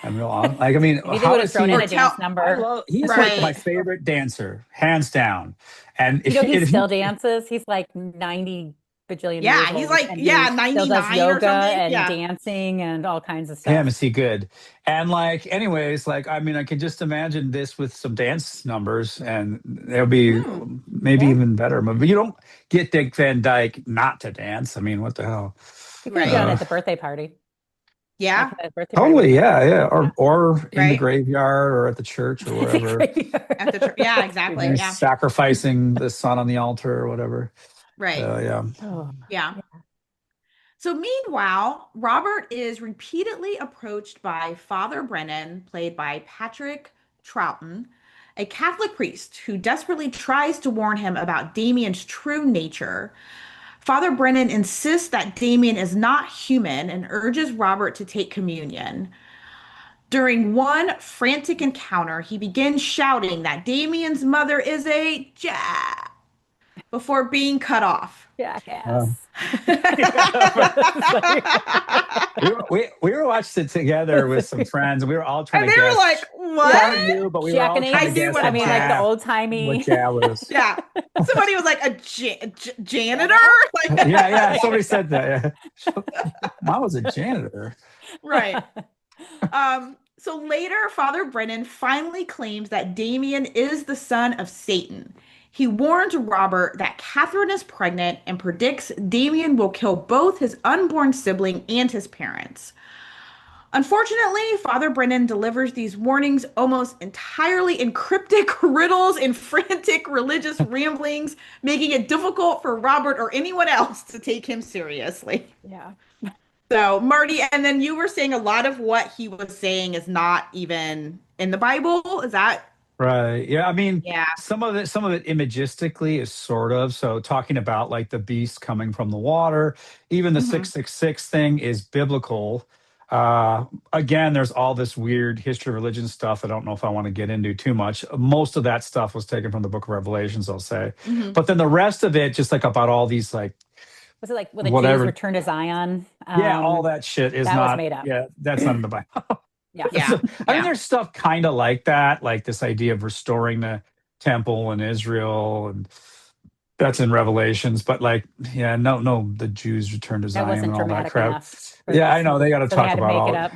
Speaker 2: and real on? Like, I mean,
Speaker 3: Maybe they
Speaker 2: how
Speaker 3: would have
Speaker 2: does
Speaker 3: thrown in
Speaker 1: or
Speaker 3: a
Speaker 2: he?
Speaker 3: dance
Speaker 1: tell
Speaker 3: number.
Speaker 2: He's like my
Speaker 1: right.
Speaker 2: favorite dancer, hands down. And
Speaker 3: He
Speaker 2: if you
Speaker 3: still dances. He's like 90 bajillion years
Speaker 1: Yeah, he's
Speaker 3: old,
Speaker 1: like,
Speaker 3: and
Speaker 1: yeah,
Speaker 3: he still does
Speaker 1: 99 or
Speaker 3: yoga
Speaker 1: something.
Speaker 3: and
Speaker 1: Yeah.
Speaker 3: dancing and all kinds of
Speaker 2: him,
Speaker 3: stuff.
Speaker 2: is he good? And like, anyways, like, I mean, I could just imagine this with some dance numbers, and it'll be
Speaker 1: Hmm.
Speaker 2: maybe
Speaker 3: Yeah.
Speaker 2: even better. But you don't get Dick Van Dyke not to dance. I mean, what the hell?
Speaker 3: We could have done it
Speaker 1: Right.
Speaker 2: Uh,
Speaker 3: at the birthday party. Like
Speaker 1: Yeah.
Speaker 3: a birthday party with
Speaker 2: totally,
Speaker 3: him.
Speaker 2: yeah, yeah.
Speaker 3: Yeah.
Speaker 2: Or in the
Speaker 1: Right.
Speaker 2: graveyard or at the church or
Speaker 3: The
Speaker 2: wherever,
Speaker 1: At the
Speaker 3: graveyard.
Speaker 1: yeah,
Speaker 3: That's too
Speaker 1: exactly.
Speaker 2: and
Speaker 3: funny.
Speaker 1: Yeah.
Speaker 2: sacrificing the son on the altar or whatever.
Speaker 1: Right.
Speaker 2: Yeah.
Speaker 3: Oh,
Speaker 1: Yeah.
Speaker 3: yeah.
Speaker 1: So meanwhile, Robert is repeatedly approached by Father Brennan, played by Patrick Troughton, a Catholic priest who desperately tries to warn him about Damien's true nature. Father Brennan insists that Damien is not human and urges Robert to take communion. During one frantic encounter, he begins shouting that Damien's mother is a before being cut off.
Speaker 2: Uh,
Speaker 3: Jackass. It's like-
Speaker 2: we were watching it together with some friends, and we were all trying
Speaker 1: And
Speaker 2: to
Speaker 1: they were
Speaker 2: guess.
Speaker 1: like,
Speaker 2: Yeah, I
Speaker 1: what?
Speaker 2: don't know, but we were all trying
Speaker 1: I
Speaker 2: to
Speaker 3: Jackanapes.
Speaker 1: knew
Speaker 2: guess
Speaker 1: what
Speaker 3: I
Speaker 1: it
Speaker 2: what
Speaker 3: mean, like the
Speaker 1: was.
Speaker 3: old
Speaker 2: what
Speaker 3: timey
Speaker 2: Jazz was.
Speaker 1: Yeah. Somebody was like a janitor.
Speaker 3: janitor.
Speaker 1: Like,
Speaker 2: Yeah. Somebody said that. Yeah. Mom was a janitor.
Speaker 1: right. So later, Father Brennan finally claims that Damien is the son of Satan. He warns Robert that Catherine is pregnant and predicts Damien will kill both his unborn sibling and his parents. Unfortunately, Father Brennan delivers these warnings almost entirely in cryptic riddles and frantic religious ramblings, making it difficult for Robert or anyone else to take him seriously.
Speaker 3: Yeah.
Speaker 1: So, Marty, and then you were saying a lot of what he was saying is not even in the Bible. Is that?
Speaker 2: Right. Yeah. I mean,
Speaker 1: Yeah.
Speaker 2: some of it imagistically is sort of so talking about like the beast coming from the water. Even the
Speaker 1: Hmm.
Speaker 2: 666 thing is biblical. Again, there's all this weird history religion stuff. I don't know if I want to get into too much. Most of that stuff was taken from the Book of Revelations, I'll say.
Speaker 1: Hmm.
Speaker 2: But then the rest of it, just like about all these like
Speaker 3: Was it like when the Jews
Speaker 2: whatever.
Speaker 3: returned to Zion?
Speaker 2: Yeah, all that shit is
Speaker 3: That was
Speaker 2: not.
Speaker 3: made up.
Speaker 2: Yeah, that's not in the Bible.
Speaker 3: Yeah.
Speaker 1: Yeah.
Speaker 2: So, I mean,
Speaker 1: Yeah.
Speaker 2: there's stuff kind of like that, like this idea of restoring the temple in Israel, and that's in Revelations. But like, yeah, no, the Jews return to
Speaker 3: That
Speaker 2: Zion
Speaker 3: wasn't
Speaker 2: and all that
Speaker 3: dramatic
Speaker 2: crap.
Speaker 3: enough for
Speaker 2: Yeah, I
Speaker 3: this
Speaker 2: know they got
Speaker 3: movie,
Speaker 2: to
Speaker 3: so they
Speaker 2: talk
Speaker 3: had to
Speaker 2: about
Speaker 3: make it
Speaker 2: all.
Speaker 3: up.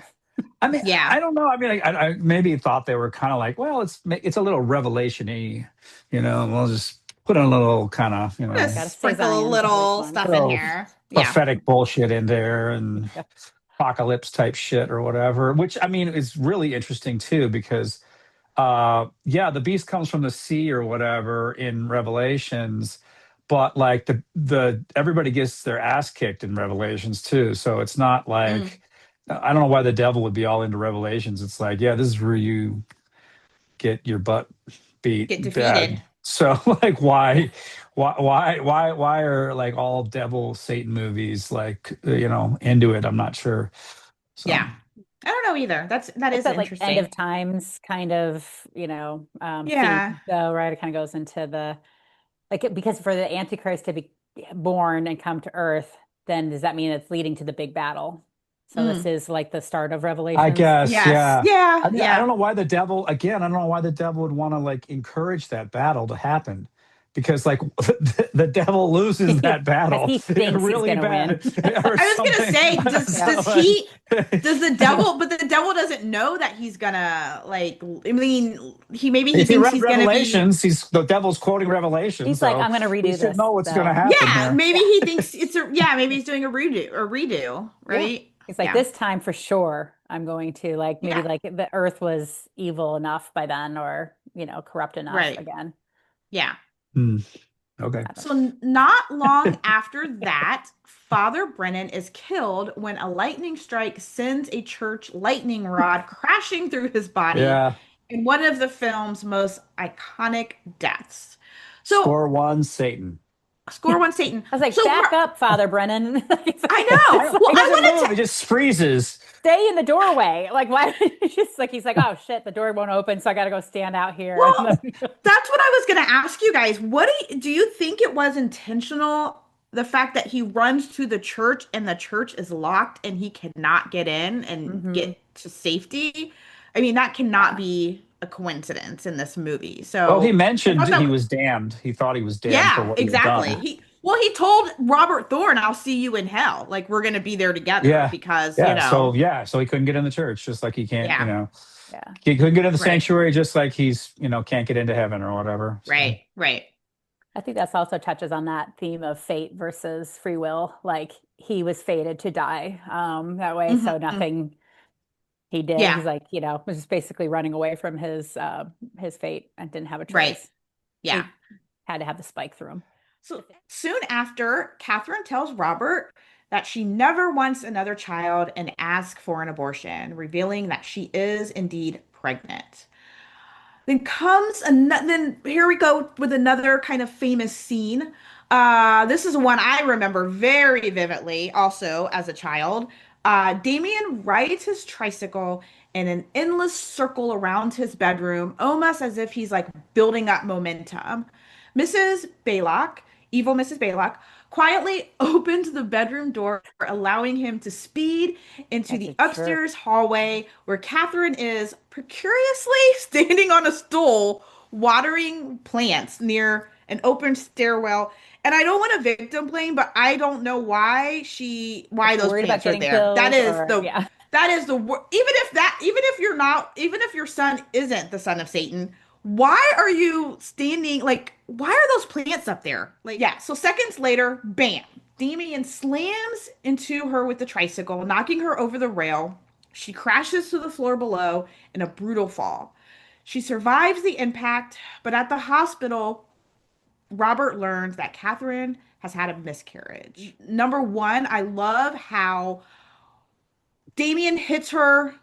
Speaker 2: I mean,
Speaker 1: Yeah.
Speaker 2: I don't know. I mean, I maybe thought they were kind of like, well, it's a little revelation-y, We'll just put a little kind of,
Speaker 1: I'm gonna
Speaker 3: Got to say
Speaker 1: sprinkle a
Speaker 3: Zion's always
Speaker 1: little
Speaker 3: fun.
Speaker 1: stuff in
Speaker 2: little
Speaker 1: here. Yeah.
Speaker 2: prophetic bullshit in there and
Speaker 3: Yeah.
Speaker 2: apocalypse type shit or whatever, which I mean is really interesting too, because yeah, the beast comes from the sea or whatever in Revelations, but like the everybody gets their ass kicked in Revelations too. So it's not
Speaker 1: Mm.
Speaker 2: like I don't know why the devil would be all into Revelations. It's like, yeah, this is where you get your butt beat
Speaker 1: Get defeated.
Speaker 2: bad. So like why are like all devil Satan movies like into it? I'm not sure. So
Speaker 1: Yeah. I don't know either. That
Speaker 3: It's
Speaker 1: is
Speaker 3: that like end of
Speaker 1: interesting.
Speaker 3: times kind of, theme
Speaker 1: Yeah.
Speaker 3: though, right? It kind of goes into the because for the Antichrist to be born and come to Earth, then does that mean it's leading to the big battle? So this
Speaker 1: Mm.
Speaker 3: is like the start of
Speaker 2: I
Speaker 3: Revelations.
Speaker 2: guess,
Speaker 1: Yes.
Speaker 2: yeah.
Speaker 1: Yeah.
Speaker 2: I mean, I don't
Speaker 1: Yeah.
Speaker 2: know why the devil, again, I don't know why the devil would want to like encourage that battle to happen because like the devil loses that
Speaker 3: Because
Speaker 2: battle
Speaker 3: he thinks he's
Speaker 2: really
Speaker 3: gonna win.
Speaker 2: bad or
Speaker 1: I was gonna
Speaker 2: something.
Speaker 1: say,
Speaker 3: Yeah.
Speaker 1: does
Speaker 2: So,
Speaker 1: he does the devil, but the devil doesn't know that he's gonna like, I mean, he
Speaker 2: if you
Speaker 1: thinks
Speaker 2: read
Speaker 1: he's gonna be.
Speaker 2: Revelations, the devil's quoting Revelation,
Speaker 3: He's like,
Speaker 2: so
Speaker 3: I'm gonna
Speaker 2: we
Speaker 3: redo
Speaker 2: should
Speaker 3: this.
Speaker 2: know what's going to
Speaker 3: So
Speaker 2: happen
Speaker 1: Yeah,
Speaker 2: here.
Speaker 1: maybe he thinks maybe he's doing a redo,
Speaker 3: yeah.
Speaker 1: right?
Speaker 3: He's like,
Speaker 1: Yeah.
Speaker 3: this time for sure, I'm going to like maybe
Speaker 1: Yeah.
Speaker 3: like the earth was evil enough by then or, corrupt enough
Speaker 1: Right.
Speaker 3: again.
Speaker 1: Yeah.
Speaker 2: Hmm, okay.
Speaker 3: I don't
Speaker 1: So not long after that, Father Brennan is killed when a lightning strike sends a church lightning rod crashing through his body
Speaker 2: Yeah.
Speaker 1: in one of the film's most iconic deaths. So,
Speaker 2: Score one, Satan.
Speaker 1: score one, Satan.
Speaker 3: I was like,
Speaker 1: So,
Speaker 3: back up, Father Brennan.
Speaker 1: I know.
Speaker 3: It's
Speaker 1: Well,
Speaker 2: He
Speaker 3: like,
Speaker 1: I
Speaker 2: doesn't
Speaker 1: wanted
Speaker 2: move.
Speaker 1: to.
Speaker 2: He just freezes.
Speaker 3: stay in the doorway. Like, why? Just like he's like, oh shit, the door won't open, so I got to go stand out here.
Speaker 1: Well, that's what I was going to ask you guys. Do you think it was intentional? The fact that he runs to the church and the church is locked and he cannot get in and
Speaker 3: Mhm.
Speaker 1: get to safety. I mean, that cannot
Speaker 3: Yeah.
Speaker 1: be a coincidence in this movie.
Speaker 2: Well, he
Speaker 1: So I
Speaker 2: mentioned
Speaker 1: thought
Speaker 2: he
Speaker 1: that,
Speaker 2: was damned. He thought he was damned for
Speaker 1: yeah,
Speaker 2: what he had
Speaker 1: exactly.
Speaker 2: done.
Speaker 1: He told Robert Thorne, "I'll see you in hell." Like we're going to be there together
Speaker 2: Yeah.
Speaker 1: because,
Speaker 2: So he couldn't get in the church, just like he can't,
Speaker 1: yeah,
Speaker 3: Yeah.
Speaker 2: he couldn't get in the
Speaker 1: right,
Speaker 2: sanctuary, just like he's, can't get into heaven or whatever. So
Speaker 1: right, right.
Speaker 3: I think that's also touches on that theme of fate versus free will. Like he was fated to die that way, so
Speaker 1: Hmm.
Speaker 3: nothing he did.
Speaker 1: Yeah,
Speaker 3: He's like, was just basically running away from his fate and didn't have a
Speaker 1: right.
Speaker 3: choice.
Speaker 1: Yeah.
Speaker 3: He had to have the spike through him.
Speaker 1: So soon after, Catherine tells Robert that she never wants another child and asks for an abortion, revealing that she is indeed pregnant. Then here we go with another kind of famous scene. This is one I remember very vividly, also as a child. Damien rides his tricycle in an endless circle around his bedroom, almost as if he's like building up momentum. Mrs. Baylock, evil Mrs. Baylock, quietly opens the bedroom door, allowing him to speed into
Speaker 3: That's
Speaker 1: the
Speaker 3: a jerk.
Speaker 1: upstairs hallway where Catherine is precariously standing on a stool watering plants near an open stairwell. And I don't want to victim blame, but I don't know why
Speaker 3: Like
Speaker 1: those
Speaker 3: worried about
Speaker 1: plants are
Speaker 3: getting
Speaker 1: there.
Speaker 3: killed or yeah.
Speaker 1: That is the even if you're not, even if your son isn't the son of Satan, why are you standing like why are those plants up there? Like yeah, so seconds later, bam. Damien slams into her with the tricycle, knocking her over the rail. She crashes to the floor below in a brutal fall. She survives the impact, but at the hospital, Robert learns that Catherine has had a miscarriage. Number one, I love how Damien hits her.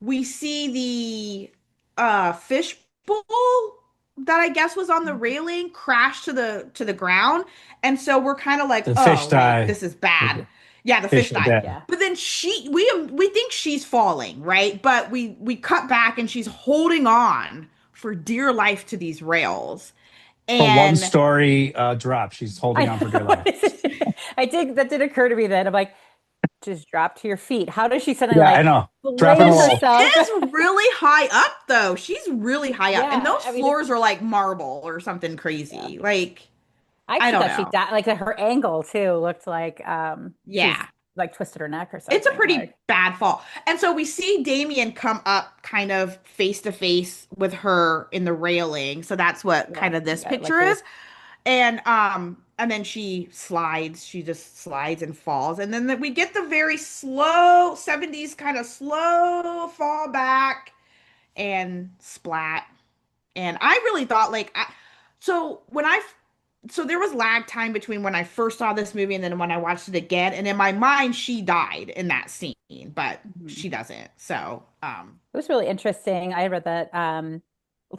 Speaker 1: We see the fish bowl that I guess was on the railing crash to the ground. And so we're kind of like,
Speaker 2: The fish
Speaker 1: oh, right,
Speaker 2: die.
Speaker 1: this is bad. Yeah, the
Speaker 2: Fish
Speaker 1: fish
Speaker 2: are
Speaker 1: died.
Speaker 2: dead.
Speaker 3: Yeah.
Speaker 1: But then we think she's falling, right? But we cut back and she's holding on for dear life to these rails.
Speaker 2: For one
Speaker 1: And
Speaker 2: story drop, she's holding on
Speaker 3: I
Speaker 2: for dear
Speaker 3: know.
Speaker 2: life.
Speaker 3: I did. That did occur to me then. I'm like, just drop to your feet. How does she suddenly
Speaker 2: Yeah, I
Speaker 3: like
Speaker 2: know. Drop in a
Speaker 3: land
Speaker 1: well, she
Speaker 2: hole.
Speaker 3: herself?
Speaker 1: is really high up though. She's really high up. And
Speaker 3: Yeah,
Speaker 1: those
Speaker 3: I mean,
Speaker 1: floors are like marble or something
Speaker 3: yeah.
Speaker 1: crazy. Like,
Speaker 3: I
Speaker 1: I
Speaker 3: actually
Speaker 1: don't
Speaker 3: thought she
Speaker 1: know.
Speaker 3: died. Like her angle too looked like she was
Speaker 1: Yeah.
Speaker 3: like twisted her neck or
Speaker 1: It's a
Speaker 3: something.
Speaker 1: pretty
Speaker 3: Like,
Speaker 1: bad fall. And so we see Damien come up kind of face to face with her in the railing. So that's what
Speaker 3: yeah,
Speaker 1: kind of
Speaker 3: you
Speaker 1: this
Speaker 3: got
Speaker 1: picture
Speaker 3: lucky.
Speaker 1: is. And then she slides, she just slides and falls. And then we get the very slow 70s kind of slow fall back and splat. And I really thought so when I so there was lag time between when I first saw this movie and then when I watched it again. And in my mind, she died in that scene, but
Speaker 3: Mhm.
Speaker 1: she doesn't. So,
Speaker 3: It was really interesting. I read that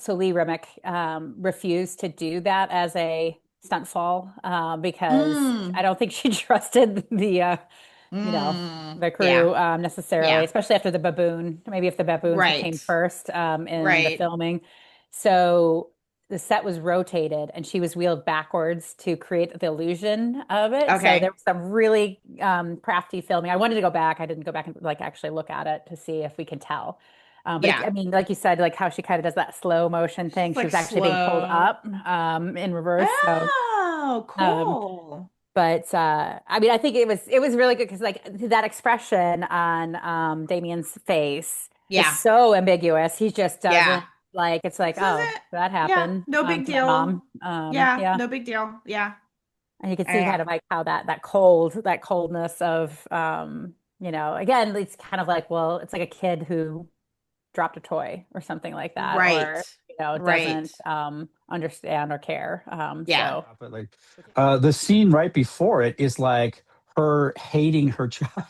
Speaker 3: so Lee Remick refused to do that as a stunt fall because I
Speaker 1: mm,
Speaker 3: don't think she trusted you know, the
Speaker 1: yeah,
Speaker 3: crew necessarily,
Speaker 1: yeah,
Speaker 3: especially after the baboon. Maybe if the baboons came
Speaker 1: right,
Speaker 3: first in the
Speaker 1: right.
Speaker 3: filming. So the set was rotated and she was wheeled backwards to create the illusion of it. So there
Speaker 1: Okay,
Speaker 3: was some really crafty filming. I wanted to go back. I didn't go back and like actually look at it to see if we could tell. But
Speaker 1: yeah.
Speaker 3: I mean, like you said, like how she kind of does that slow motion thing.
Speaker 1: She's
Speaker 3: She
Speaker 1: like
Speaker 3: was actually being pulled
Speaker 1: slow.
Speaker 3: up in reverse. So
Speaker 1: Oh,
Speaker 3: um,
Speaker 1: cool.
Speaker 3: but I mean, I think it was really good because like that expression on Damien's face is
Speaker 1: Yeah,
Speaker 3: so ambiguous. He just
Speaker 1: yeah.
Speaker 3: doesn't like it's like,
Speaker 1: This
Speaker 3: oh,
Speaker 1: isn't,
Speaker 3: that
Speaker 1: yeah,
Speaker 3: happened
Speaker 1: no big
Speaker 3: to my mom.
Speaker 1: deal. Yeah,
Speaker 3: Yeah.
Speaker 1: no big deal. Yeah,
Speaker 3: And you can see
Speaker 1: yeah,
Speaker 3: kind of like how that coldness of again, it's kind of like, well, it's like a kid who dropped a toy or something like that,
Speaker 1: right,
Speaker 3: or
Speaker 1: right.
Speaker 3: doesn't understand or care.
Speaker 1: Yeah.
Speaker 2: But like the scene right before it is like her hating her child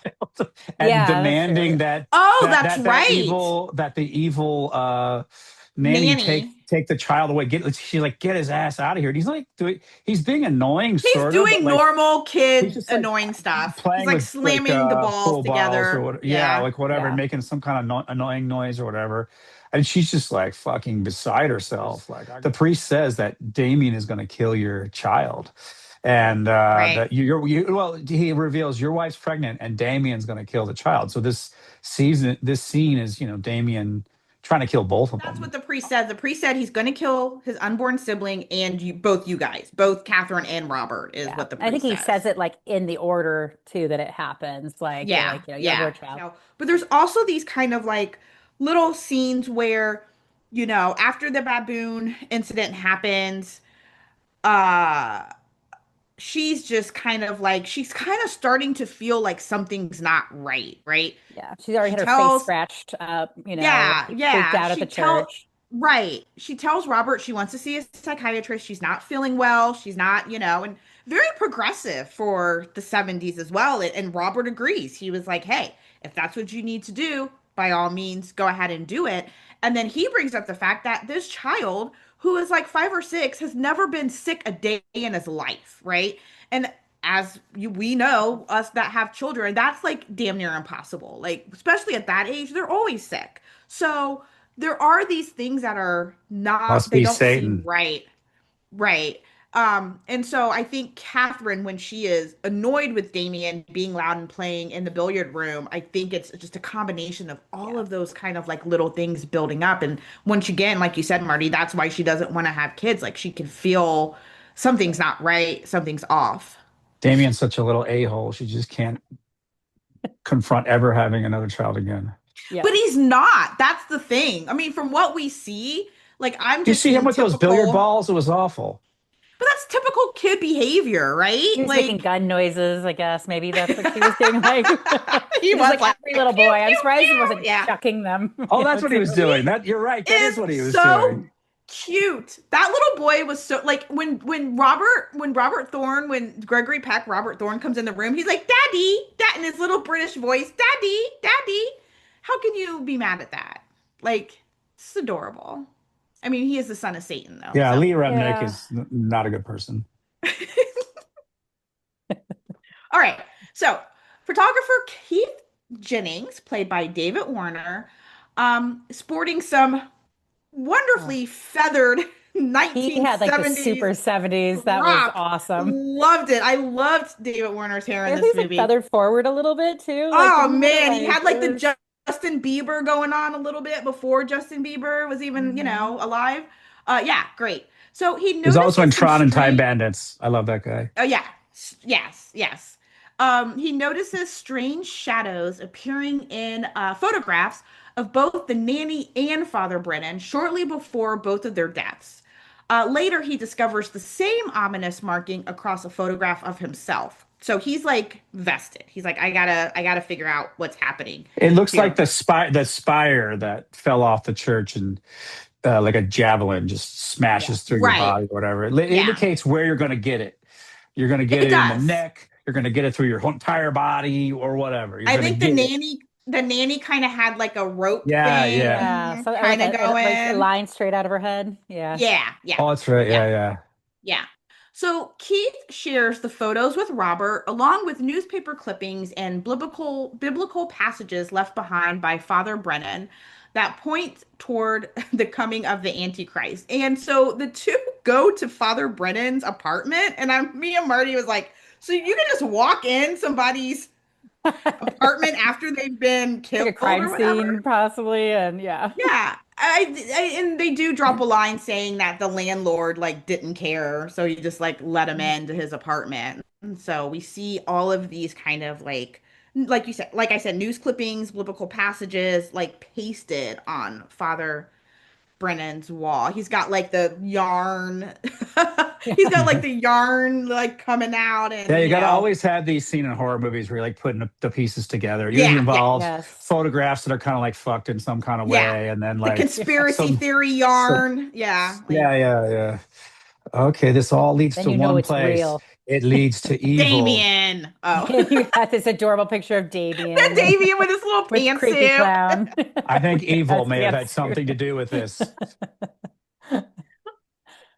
Speaker 2: and
Speaker 3: Yeah, that's true.
Speaker 2: demanding that
Speaker 1: Oh,
Speaker 2: that
Speaker 1: that's
Speaker 2: that that
Speaker 1: right.
Speaker 2: evil that the evil nanny take
Speaker 1: Nanny.
Speaker 2: take the child away. She's like, get his ass out of here. And he's like doing, he's being annoying
Speaker 1: He's
Speaker 2: sort of, but
Speaker 1: doing
Speaker 2: like
Speaker 1: normal
Speaker 2: he's
Speaker 1: kid
Speaker 2: just like
Speaker 1: annoying stuff. He's
Speaker 2: playing
Speaker 1: like
Speaker 2: with like
Speaker 1: slamming the balls
Speaker 2: pool balls or
Speaker 1: together.
Speaker 2: what, yeah,
Speaker 1: Yeah.
Speaker 2: like whatever, and
Speaker 3: Yeah.
Speaker 2: making some kind of annoying noise or whatever. And she's just like fucking beside herself. Like the priest says that Damien is going to kill your child, and
Speaker 1: Right.
Speaker 2: that well, he reveals your wife's pregnant and Damien's going to kill the child. So this scene is Damien trying to kill both of
Speaker 1: That's what
Speaker 2: them.
Speaker 1: the priest said. The priest said he's going to kill his unborn sibling and you guys, both Catherine and Robert, is
Speaker 3: Yeah.
Speaker 1: what the
Speaker 3: I think
Speaker 1: priest
Speaker 3: he says
Speaker 1: says.
Speaker 3: it like in the order too that it happens.
Speaker 1: Yeah.
Speaker 3: You have
Speaker 1: Yeah.
Speaker 3: your child.
Speaker 1: So, but there's also these kind of like little scenes where, after the baboon incident happens, uh she's kind of starting to feel like something's not right, right?
Speaker 3: Yeah. She's already
Speaker 1: She
Speaker 3: had her face
Speaker 1: tells
Speaker 3: scratched up,
Speaker 1: Yeah,
Speaker 3: she freaked
Speaker 1: yeah.
Speaker 3: out at the church.
Speaker 1: Right. She tells Robert she wants to see a psychiatrist. She's not feeling well. She's not, and very progressive for the 70s as well. And Robert agrees. He was like, hey, if that's what you need to do, by all means, go ahead and do it. And then he brings up the fact that this child, who is like 5 or 6, has never been sick a day in his life, right? And we know, us that have children, that's like damn near impossible. Like, especially at that age, they're always sick. So there are these things that are not,
Speaker 2: Must
Speaker 1: they
Speaker 2: be
Speaker 1: don't seem
Speaker 2: Satan.
Speaker 1: right. Right. And so I think Catherine, when she is annoyed with Damien being loud and playing in the billiard room, I think it's just a combination of all
Speaker 3: Yeah.
Speaker 1: of those kind of like little things building up. And once again, like you said, Marty, that's why she doesn't want to have kids. Like she can feel something's not right, something's off.
Speaker 2: Damien's such a little a-hole. She just can't confront ever having another child again.
Speaker 3: Yeah.
Speaker 1: But he's not. That's the thing. I mean, from what we see, like I'm
Speaker 2: You
Speaker 1: just
Speaker 2: see him
Speaker 1: seeing
Speaker 2: with those billiard
Speaker 1: typical.
Speaker 2: balls? It was awful.
Speaker 1: But that's just typical kid behavior, right?
Speaker 3: He was making
Speaker 1: Like
Speaker 3: gun noises, I guess. Maybe that's what he was doing. Like
Speaker 1: he
Speaker 3: he was
Speaker 1: was
Speaker 3: like
Speaker 1: like
Speaker 3: every
Speaker 1: pew
Speaker 3: little boy. I'm
Speaker 1: pew
Speaker 3: surprised he
Speaker 1: pew.
Speaker 3: wasn't
Speaker 1: Yeah.
Speaker 3: chucking them,
Speaker 2: Oh, that's what he was
Speaker 3: too.
Speaker 2: doing. That you're right. That is
Speaker 1: Is
Speaker 2: what he was
Speaker 1: so
Speaker 2: doing.
Speaker 1: cute. That little boy was so like when Gregory Peck, Robert Thorne comes in the room, he's like, Daddy, that in his little British voice, Daddy, Daddy. How can you be mad at that? Like, it's adorable. I mean, he is the son of Satan, though.
Speaker 2: Yeah,
Speaker 1: So,
Speaker 2: Lee Remnick
Speaker 3: Yeah.
Speaker 2: is not a good person.
Speaker 1: all right. So, photographer Keith Jennings, played by David Warner, sporting some
Speaker 3: Oh.
Speaker 1: wonderfully feathered
Speaker 3: He had like the
Speaker 1: 1970s
Speaker 3: super 70s. That was
Speaker 1: crop.
Speaker 3: awesome.
Speaker 1: Loved it. I loved David Warner's hair in
Speaker 3: Maybe
Speaker 1: this
Speaker 3: he's like
Speaker 1: movie.
Speaker 3: feathered forward a little bit too. Like,
Speaker 1: Oh
Speaker 3: didn't he have it
Speaker 1: man, he
Speaker 3: like
Speaker 1: had like
Speaker 3: it
Speaker 1: the
Speaker 3: was
Speaker 1: Justin Bieber going on a little bit before Justin Bieber was even,
Speaker 3: Mhm.
Speaker 1: alive. Yeah, great. So he
Speaker 2: He's also in
Speaker 1: notices some
Speaker 2: Tron and Time
Speaker 1: strange.
Speaker 2: Bandits. I love that guy.
Speaker 1: Oh yeah, yes, yes. He notices strange shadows appearing in photographs of both the nanny and Father Brennan shortly before both of their deaths. Later, he discovers the same ominous marking across a photograph of himself. So he's like vested. He's like, I gotta figure out what's happening
Speaker 2: It looks like
Speaker 1: here.
Speaker 2: the spire that fell off the church and like a javelin just
Speaker 3: Yeah.
Speaker 2: smashes through your
Speaker 1: Right.
Speaker 2: body, whatever. It
Speaker 1: Yeah,
Speaker 2: indicates where you're going to get it. You're going to get
Speaker 1: it
Speaker 2: it in the
Speaker 1: does.
Speaker 2: neck. You're going to get it through your whole entire body or whatever. You're
Speaker 1: I
Speaker 2: going to
Speaker 1: think
Speaker 2: get it.
Speaker 1: the nanny kind of had like a rope
Speaker 2: Yeah, yeah.
Speaker 3: Yeah.
Speaker 1: thing
Speaker 3: So like
Speaker 1: kind of
Speaker 3: like a
Speaker 1: going.
Speaker 3: line straight out of her head. Yeah.
Speaker 1: Yeah, yeah,
Speaker 2: Oh, that's right.
Speaker 1: yeah.
Speaker 2: Yeah, yeah.
Speaker 1: Yeah. So Keith shares the photos with Robert, along with newspaper clippings and biblical passages left behind by Father Brennan that point toward the coming of the Antichrist. And so the two go to Father Brennan's apartment, and me and Marty was like, so you can just walk in somebody's apartment after they've been
Speaker 3: Like
Speaker 1: killed
Speaker 3: a crime
Speaker 1: or whatever?
Speaker 3: scene, possibly. And yeah.
Speaker 1: Yeah, and they do drop a line saying that the landlord like didn't care, so he just like let him into his apartment. And so we see all of these kind of like you said, like I said, news clippings, biblical passages like pasted on Father Brennan's wall. He's got like the yarn. He's got like the yarn like coming out
Speaker 2: Yeah,
Speaker 1: and
Speaker 2: you got to always have these scene in horror movies where you're like putting the pieces together. It usually
Speaker 1: yeah, yeah,
Speaker 2: involves
Speaker 3: Yes.
Speaker 2: photographs that are kind of like fucked in some kind of
Speaker 1: yeah.
Speaker 2: way, and then
Speaker 1: The
Speaker 2: like
Speaker 3: Yeah.
Speaker 1: conspiracy
Speaker 2: some,
Speaker 1: theory
Speaker 2: some
Speaker 1: yarn. Yeah, like
Speaker 2: yeah, yeah, yeah. Okay, this all leads
Speaker 3: Then
Speaker 2: to
Speaker 3: you know
Speaker 2: one
Speaker 3: it's
Speaker 2: place.
Speaker 3: real.
Speaker 2: It leads to evil.
Speaker 1: Damien. Oh.
Speaker 3: You got this adorable picture of
Speaker 1: The
Speaker 3: Damien
Speaker 1: Damien with his little
Speaker 3: with creepy
Speaker 1: pantsuit.
Speaker 3: clown.
Speaker 2: I think evil
Speaker 3: Yes,
Speaker 2: may have had
Speaker 3: pantsuit.
Speaker 2: something to do with this.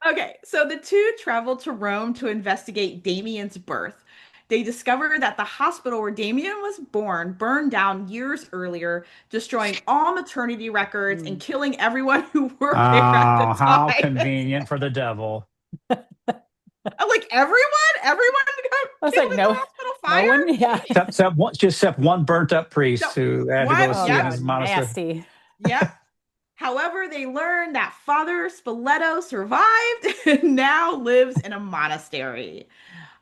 Speaker 1: Okay, so the two travel to Rome to investigate Damien's birth. They discover that the hospital where Damien was born burned down years earlier, destroying all maternity records and
Speaker 3: Mm.
Speaker 1: killing everyone who worked there at the
Speaker 2: Oh, how
Speaker 1: time.
Speaker 2: convenient for the devil.
Speaker 1: I'm like, everyone got
Speaker 3: I was
Speaker 1: killed
Speaker 3: like,
Speaker 1: in the
Speaker 3: no,
Speaker 1: hospital
Speaker 3: no
Speaker 1: fire?
Speaker 3: one. Yeah.
Speaker 2: Except one burnt up
Speaker 1: So,
Speaker 2: priest who had to go
Speaker 1: one,
Speaker 3: Oh
Speaker 2: see in
Speaker 1: yep,
Speaker 2: his
Speaker 3: God,
Speaker 2: monastery.
Speaker 3: nasty.
Speaker 1: yep. However, they learned that Father Spoleto survived and now lives in a monastery.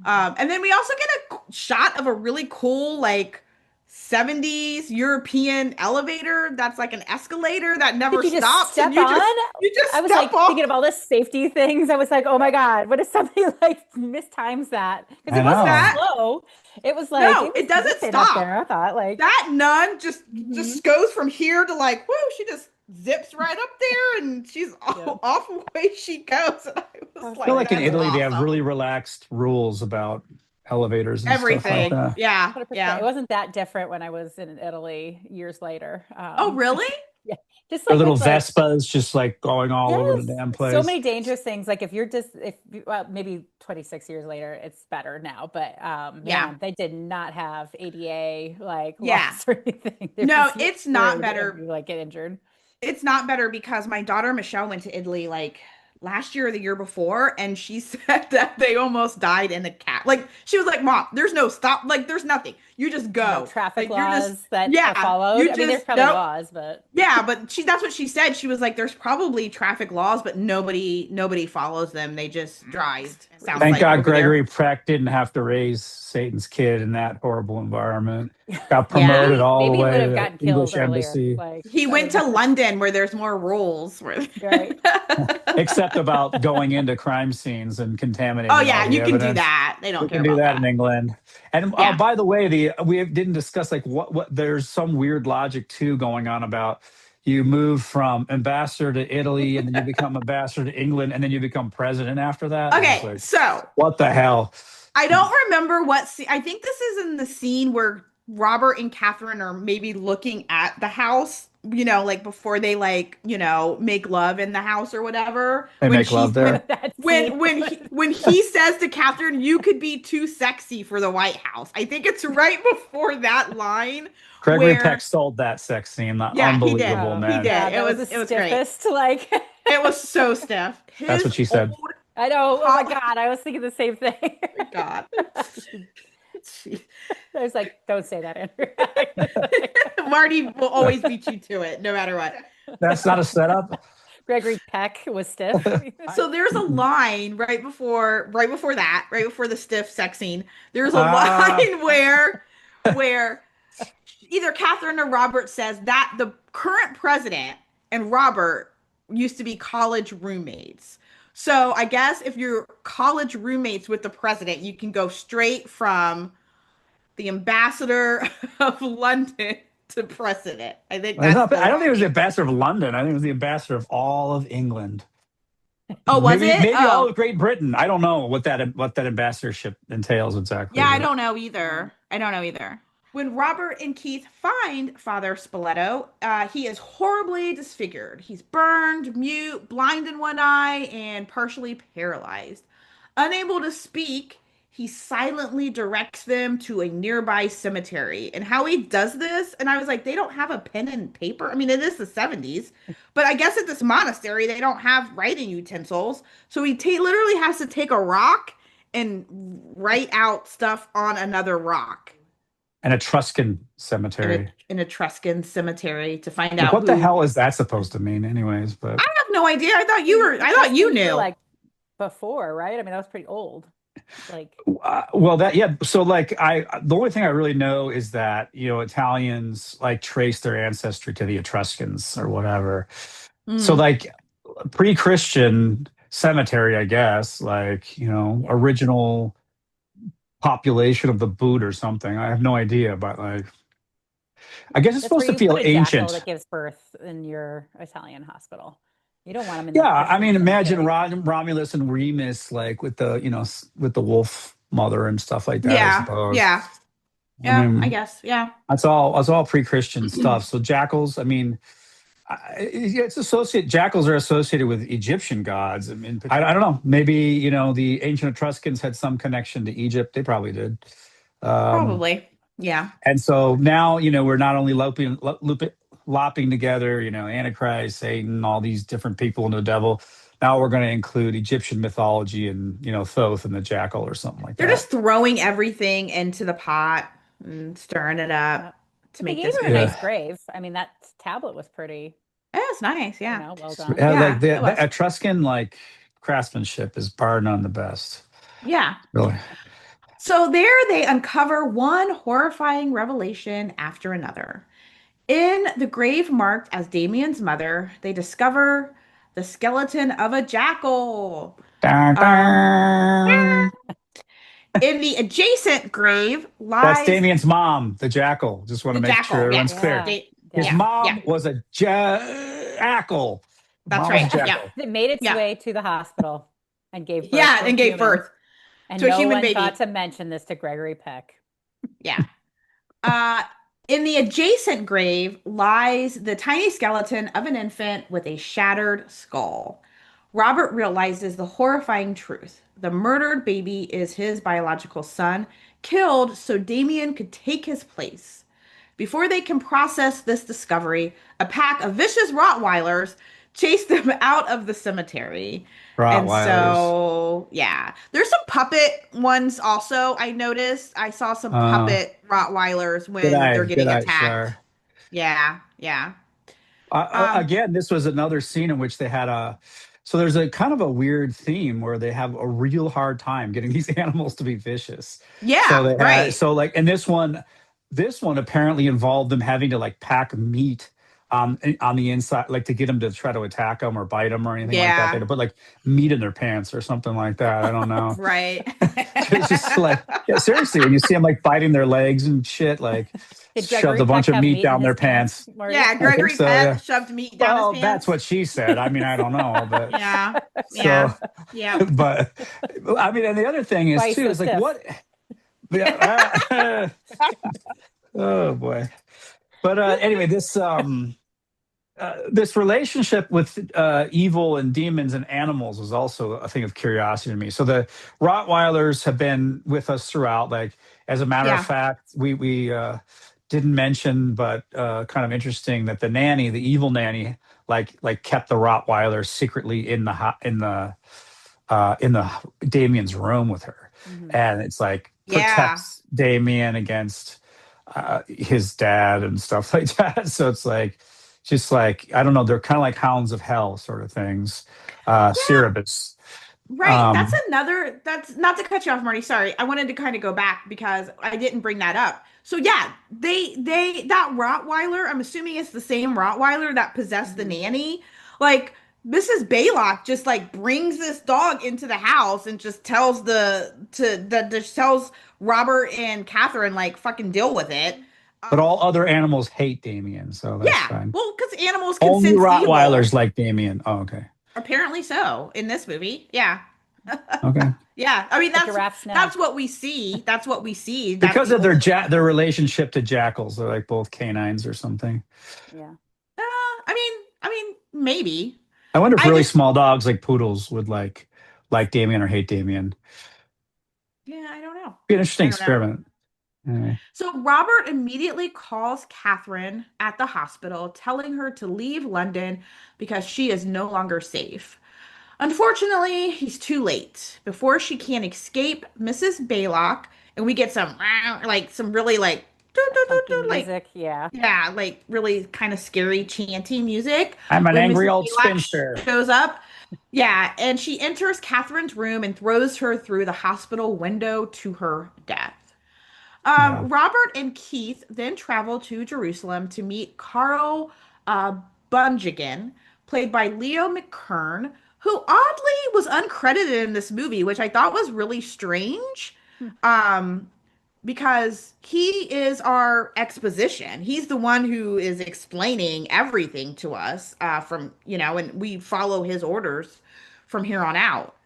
Speaker 1: And then we also get a shot of a really cool, like 70s European elevator that's like an escalator that
Speaker 3: Did
Speaker 1: never
Speaker 3: you just
Speaker 1: stops, and
Speaker 3: step on?
Speaker 1: you just
Speaker 3: I was
Speaker 1: step
Speaker 3: like
Speaker 1: off.
Speaker 3: thinking of all the safety things. I was like, oh my God, what if somebody like mistimes that? Because
Speaker 2: I
Speaker 3: it wasn't
Speaker 2: know.
Speaker 1: That
Speaker 3: slow. It was like
Speaker 1: no,
Speaker 3: it
Speaker 1: it
Speaker 3: was
Speaker 1: doesn't
Speaker 3: zipping up
Speaker 1: stop.
Speaker 3: there. I thought like,
Speaker 1: That nun
Speaker 3: mhm.
Speaker 1: just goes from here to like, whoo, she just zips right up there, and she's
Speaker 3: Yeah.
Speaker 1: off away she goes. And I
Speaker 3: I
Speaker 1: was
Speaker 3: was
Speaker 2: I feel
Speaker 1: like,
Speaker 3: like,
Speaker 2: like in
Speaker 1: that's
Speaker 2: Italy they have
Speaker 1: awesome.
Speaker 2: really relaxed rules about elevators and stuff like
Speaker 3: oh,
Speaker 1: Everything,
Speaker 2: that.
Speaker 1: yeah,
Speaker 3: 100%. It
Speaker 1: yeah.
Speaker 3: wasn't that different when I was in Italy years later.
Speaker 1: Oh, really?
Speaker 3: Yeah, just
Speaker 2: Or
Speaker 3: like
Speaker 2: little
Speaker 3: with like
Speaker 2: Vespas just like going all over the
Speaker 3: yes,
Speaker 2: damn
Speaker 3: so
Speaker 2: place.
Speaker 3: many dangerous things. Like if you're just if well, maybe 26 years later, it's better now. But
Speaker 1: Yeah,
Speaker 3: man, they did not have ADA like
Speaker 1: yeah.
Speaker 3: laws or anything. They were
Speaker 1: No,
Speaker 3: so
Speaker 1: it's not
Speaker 3: screwed if
Speaker 1: better.
Speaker 3: you like get injured.
Speaker 1: It's not better because my daughter Michelle went to Italy like last year or the year before, and she said that they almost died in a cat. Like she was like, "Mom, there's no stop. Like there's nothing. You just
Speaker 3: No
Speaker 1: go.
Speaker 3: traffic
Speaker 1: Like you're just
Speaker 3: laws that are
Speaker 1: yeah.
Speaker 3: followed.
Speaker 1: You
Speaker 3: I mean, there's
Speaker 1: just
Speaker 3: probably
Speaker 1: nope.
Speaker 3: laws, but
Speaker 1: Yeah, but that's what she said. She was like, "There's probably traffic laws, but nobody follows them. They just drive." Sounds
Speaker 2: Thank
Speaker 1: like
Speaker 2: God
Speaker 1: over
Speaker 2: Gregory
Speaker 1: there.
Speaker 2: Peck didn't have to raise Satan's kid in that horrible environment. Got
Speaker 1: Yeah.
Speaker 2: promoted
Speaker 3: maybe
Speaker 2: all the
Speaker 3: maybe he
Speaker 2: way
Speaker 3: would
Speaker 2: to
Speaker 3: have
Speaker 2: the
Speaker 3: gotten killed
Speaker 2: English
Speaker 3: earlier.
Speaker 2: embassy.
Speaker 3: Like
Speaker 1: He
Speaker 3: that
Speaker 1: went
Speaker 3: would
Speaker 1: to
Speaker 3: have
Speaker 1: London where there's more rules. Where
Speaker 3: right.
Speaker 2: Except except about going into crime scenes and
Speaker 1: Oh
Speaker 2: contaminating
Speaker 1: yeah,
Speaker 2: all the
Speaker 1: you can do
Speaker 2: evidence.
Speaker 1: that. They don't
Speaker 2: We
Speaker 1: care
Speaker 2: can do
Speaker 1: about
Speaker 2: that in
Speaker 1: that.
Speaker 2: England. And
Speaker 1: Yeah.
Speaker 2: by the way, we didn't discuss like what there's some weird logic too going on about you move from ambassador to Italy and then you become ambassador to England and then you become president after that. And it's
Speaker 1: Okay,
Speaker 2: like,
Speaker 1: so
Speaker 2: what the hell?
Speaker 1: I don't remember what scene. I think this is in the scene where Robert and Catherine are maybe looking at the house, like before they make love in the house or whatever.
Speaker 2: They
Speaker 1: When
Speaker 2: make
Speaker 1: she's
Speaker 2: love there.
Speaker 3: That scene.
Speaker 1: when he says to Catherine, "You could be too sexy for the White House." I think it's right before that line
Speaker 2: Gregory Peck
Speaker 1: where
Speaker 2: sold that sex scene.
Speaker 1: yeah, he did.
Speaker 2: Unbelievable,
Speaker 3: Oh
Speaker 1: He
Speaker 2: man.
Speaker 1: did.
Speaker 3: God, that was the
Speaker 1: It was great.
Speaker 3: stiffest. Like,
Speaker 1: It was so stiff.
Speaker 2: That's
Speaker 1: His
Speaker 2: what she
Speaker 1: old
Speaker 2: said.
Speaker 3: I know. Oh my
Speaker 1: pop.
Speaker 3: God, I was thinking the same thing.
Speaker 1: My God.
Speaker 3: I was like, don't say that, Andrew.
Speaker 1: Marty will always beat you to it, no matter what.
Speaker 2: That's not a setup.
Speaker 3: Gregory Peck was stiff.
Speaker 1: So there's a line right before the stiff sex scene. There's a
Speaker 2: Ah,
Speaker 1: line where either Catherine or Robert says that the current president and Robert used to be college roommates. So I guess if you're college roommates with the president, you can go straight from the ambassador of London to president. I think
Speaker 2: I
Speaker 1: that's the
Speaker 2: don't think it was the
Speaker 1: line.
Speaker 2: ambassador of London. I think it was the ambassador of all of England.
Speaker 1: Oh, was it?
Speaker 2: Maybe all
Speaker 1: Oh,
Speaker 2: of Great Britain. I don't know what that ambassadorship entails exactly.
Speaker 1: yeah, I
Speaker 2: But
Speaker 1: don't know either. I don't know either. When Robert and Keith find Father Spoleto, he is horribly disfigured. He's burned, mute, blind in one eye, and partially paralyzed. Unable to speak, he silently directs them to a nearby cemetery. And how he does this, and I was like, they don't have a pen and paper. I mean, it is the 70s, but I guess at this monastery, they don't have writing utensils. So he literally has to take a rock and write out stuff on another rock
Speaker 2: an Etruscan cemetery.
Speaker 1: in Etruscan cemetery to find
Speaker 2: Like,
Speaker 1: out
Speaker 2: what the
Speaker 1: who.
Speaker 2: hell is that supposed to mean, anyways?
Speaker 1: I
Speaker 2: But
Speaker 1: have no idea. I thought you
Speaker 3: Etruscans were,
Speaker 1: knew.
Speaker 3: like before, right? I mean, that was pretty old. Like,
Speaker 2: well, that yeah. So like, the only thing I really know is that Italians like trace their ancestry to the Etruscans or whatever. So
Speaker 1: Mm.
Speaker 2: like pre-Christian cemetery, I guess, like
Speaker 3: yeah.
Speaker 2: original population of the boot or something. I have no idea, but like I guess it's
Speaker 3: That's where
Speaker 2: supposed to
Speaker 3: you
Speaker 2: feel
Speaker 3: put a jackal
Speaker 2: ancient.
Speaker 3: that gives birth in your Italian hospital. You don't want them in the
Speaker 2: Yeah, I
Speaker 3: Christian
Speaker 2: mean, imagine
Speaker 3: cemetery.
Speaker 2: Romulus and Remus like with the with the wolf mother and stuff like that. I
Speaker 1: Yeah,
Speaker 2: suppose.
Speaker 1: yeah,
Speaker 2: I
Speaker 1: yeah. I
Speaker 2: mean,
Speaker 1: guess. Yeah.
Speaker 2: that's all pre-Christian stuff. So jackals, I mean, jackals are associated with Egyptian gods. I mean, I don't know. Maybe the ancient Etruscans had some connection to Egypt. They probably did. Um,
Speaker 1: Probably. Yeah.
Speaker 2: and so now we're not only lopping together Antichrist, Satan, all these different people and the devil. Now we're going to include Egyptian mythology and Thoth and the jackal or something like
Speaker 1: They're
Speaker 2: that.
Speaker 1: just throwing everything into the pot and stirring it
Speaker 3: Yeah.
Speaker 1: up to
Speaker 3: But they
Speaker 1: make
Speaker 3: gave
Speaker 1: this
Speaker 3: her a
Speaker 1: movie.
Speaker 3: nice
Speaker 2: Yeah.
Speaker 3: grave. I mean, that tablet was pretty,
Speaker 1: Yeah, it's nice. Yeah.
Speaker 3: well done.
Speaker 2: Yeah, like
Speaker 1: Yeah, it
Speaker 2: the
Speaker 1: was.
Speaker 2: Etruscan like craftsmanship is bar none the best.
Speaker 1: Yeah.
Speaker 2: Really.
Speaker 1: So there they uncover one horrifying revelation after another. In the grave marked as Damien's mother, they discover the skeleton of a jackal.
Speaker 2: Dun,
Speaker 1: Um,
Speaker 2: dun.
Speaker 1: in the adjacent grave
Speaker 2: That's
Speaker 1: lies
Speaker 2: Damien's mom, the jackal. Just want
Speaker 1: the
Speaker 2: to make sure
Speaker 1: jackal.
Speaker 2: everyone's
Speaker 1: Yes.
Speaker 2: clear.
Speaker 3: Yeah.
Speaker 2: His
Speaker 3: Yeah.
Speaker 1: Yeah.
Speaker 2: mom was a jackal.
Speaker 1: That's
Speaker 2: Mom was a
Speaker 1: right. Yeah.
Speaker 2: jackal.
Speaker 3: It made its
Speaker 1: Yeah.
Speaker 3: way to the hospital and gave birth
Speaker 1: Yeah.
Speaker 3: to a
Speaker 1: And gave
Speaker 3: human.
Speaker 1: birth
Speaker 3: And
Speaker 1: to a
Speaker 3: no
Speaker 1: human
Speaker 3: one thought
Speaker 1: baby.
Speaker 3: to mention this to Gregory Peck.
Speaker 1: Yeah. Uh, in the adjacent grave lies the tiny skeleton of an infant with a shattered skull. Robert realizes the horrifying truth. The murdered baby is his biological son, killed so Damien could take his place. Before they can process this discovery, a pack of vicious Rottweilers chase them out of the cemetery. And
Speaker 2: Rottweilers.
Speaker 1: so, yeah, there's some puppet ones also. I noticed I saw some
Speaker 2: Uh,
Speaker 1: puppet Rottweilers when they're
Speaker 2: good
Speaker 1: getting
Speaker 2: eye,
Speaker 1: attacked.
Speaker 2: Shar.
Speaker 1: Yeah, yeah. Um,
Speaker 2: Again, this was another scene in which they had so there's a kind of a weird theme where they have a real hard time getting these animals to be vicious. So
Speaker 1: yeah,
Speaker 2: they had,
Speaker 1: right.
Speaker 2: so like, and this one apparently involved them having to like pack meat on the inside, like to get them to try to attack them or bite them or anything like that. They
Speaker 1: Yeah.
Speaker 2: had to put like meat in their pants or something like that. I don't know.
Speaker 1: Right.
Speaker 2: It's just like, yeah, seriously, when you see them like biting their legs and shit, like
Speaker 3: Did
Speaker 2: shoved
Speaker 3: Gregory
Speaker 2: a bunch
Speaker 3: Peck
Speaker 2: of
Speaker 3: have
Speaker 2: meat
Speaker 3: meat in
Speaker 2: down
Speaker 3: his
Speaker 2: their
Speaker 3: pants,
Speaker 2: pants.
Speaker 3: Marty?
Speaker 1: Yeah,
Speaker 2: I think
Speaker 1: Gregory
Speaker 2: so, yeah.
Speaker 1: Peck shoved meat down his
Speaker 2: Well, that's
Speaker 1: pants.
Speaker 2: what she said. I mean, I don't know, but
Speaker 1: Yeah.
Speaker 2: so,
Speaker 1: Yeah. Yeah.
Speaker 2: but I mean, and the other thing is
Speaker 3: Why he's
Speaker 2: too,
Speaker 3: so
Speaker 2: is like
Speaker 3: stiff?
Speaker 2: what, yeah, oh boy. But anyway, this relationship with evil and demons and animals is also a thing of curiosity to me. So the Rottweilers have been with us throughout. Like, as a matter of
Speaker 1: Yeah.
Speaker 2: fact, we didn't mention, but kind of interesting that the nanny, the evil nanny, like kept the Rottweiler secretly in the Damien's room with her,
Speaker 3: Mhm.
Speaker 2: and it's like
Speaker 1: Yeah.
Speaker 2: protects Damien against his dad and stuff like that. So it's like just like I don't know, they're kind of like hounds of hell sort of things.
Speaker 1: Yeah.
Speaker 2: Cerebus.
Speaker 1: Right.
Speaker 2: Um,
Speaker 1: That's not to cut you off, Marty. Sorry. I wanted to kind of go back because I didn't bring that up. So yeah, that Rottweiler, I'm assuming it's the same Rottweiler that possessed the
Speaker 3: Mhm.
Speaker 1: nanny. Like Mrs. Baylock just like brings this dog into the house and just just tells Robert and Catherine like fucking deal with it.
Speaker 2: but all other animals hate Damien, so that's
Speaker 1: Yeah.
Speaker 2: fine.
Speaker 1: Well, because animals can
Speaker 2: Only
Speaker 1: sense evil.
Speaker 2: Rottweilers like Damien. Oh, okay.
Speaker 1: Apparently so in this movie. Yeah.
Speaker 2: Okay.
Speaker 1: Yeah, I mean
Speaker 3: The giraffes know.
Speaker 1: that's what we see. That's what we see. That's
Speaker 2: Because
Speaker 1: the
Speaker 2: of
Speaker 1: only.
Speaker 2: their relationship to jackals, they're like both canines or something.
Speaker 3: Yeah.
Speaker 1: I mean, maybe.
Speaker 2: I wonder if
Speaker 1: I
Speaker 2: really
Speaker 1: just,
Speaker 2: small dogs like poodles would like Damien or hate Damien.
Speaker 1: yeah, I don't know.
Speaker 2: Be an interesting
Speaker 1: I don't know.
Speaker 2: experiment. Anyway.
Speaker 1: So Robert immediately calls Catherine at the hospital, telling her to leave London because she is no longer safe. Unfortunately, he's too late. Before she can escape Mrs. Baylock, and we get some really like doo,
Speaker 3: That
Speaker 1: doo, doo,
Speaker 3: funky
Speaker 1: doo, like
Speaker 3: music. Yeah.
Speaker 1: yeah, like really kind of scary chanty music
Speaker 2: I'm an
Speaker 1: when
Speaker 2: angry
Speaker 1: Mrs.
Speaker 2: old
Speaker 1: Baylock
Speaker 2: spinster.
Speaker 1: shows up. Yeah, and she enters Catherine's room and throws her through the hospital window to her death.
Speaker 2: Yeah.
Speaker 1: Robert and Keith then travel to Jerusalem to meet Carl Bungigan, played by Leo McKern, who oddly was uncredited in this movie, which I thought was really strange.
Speaker 3: Hmm.
Speaker 1: Um, because he is our exposition. He's the one who is explaining everything to us and we follow his orders from here on out.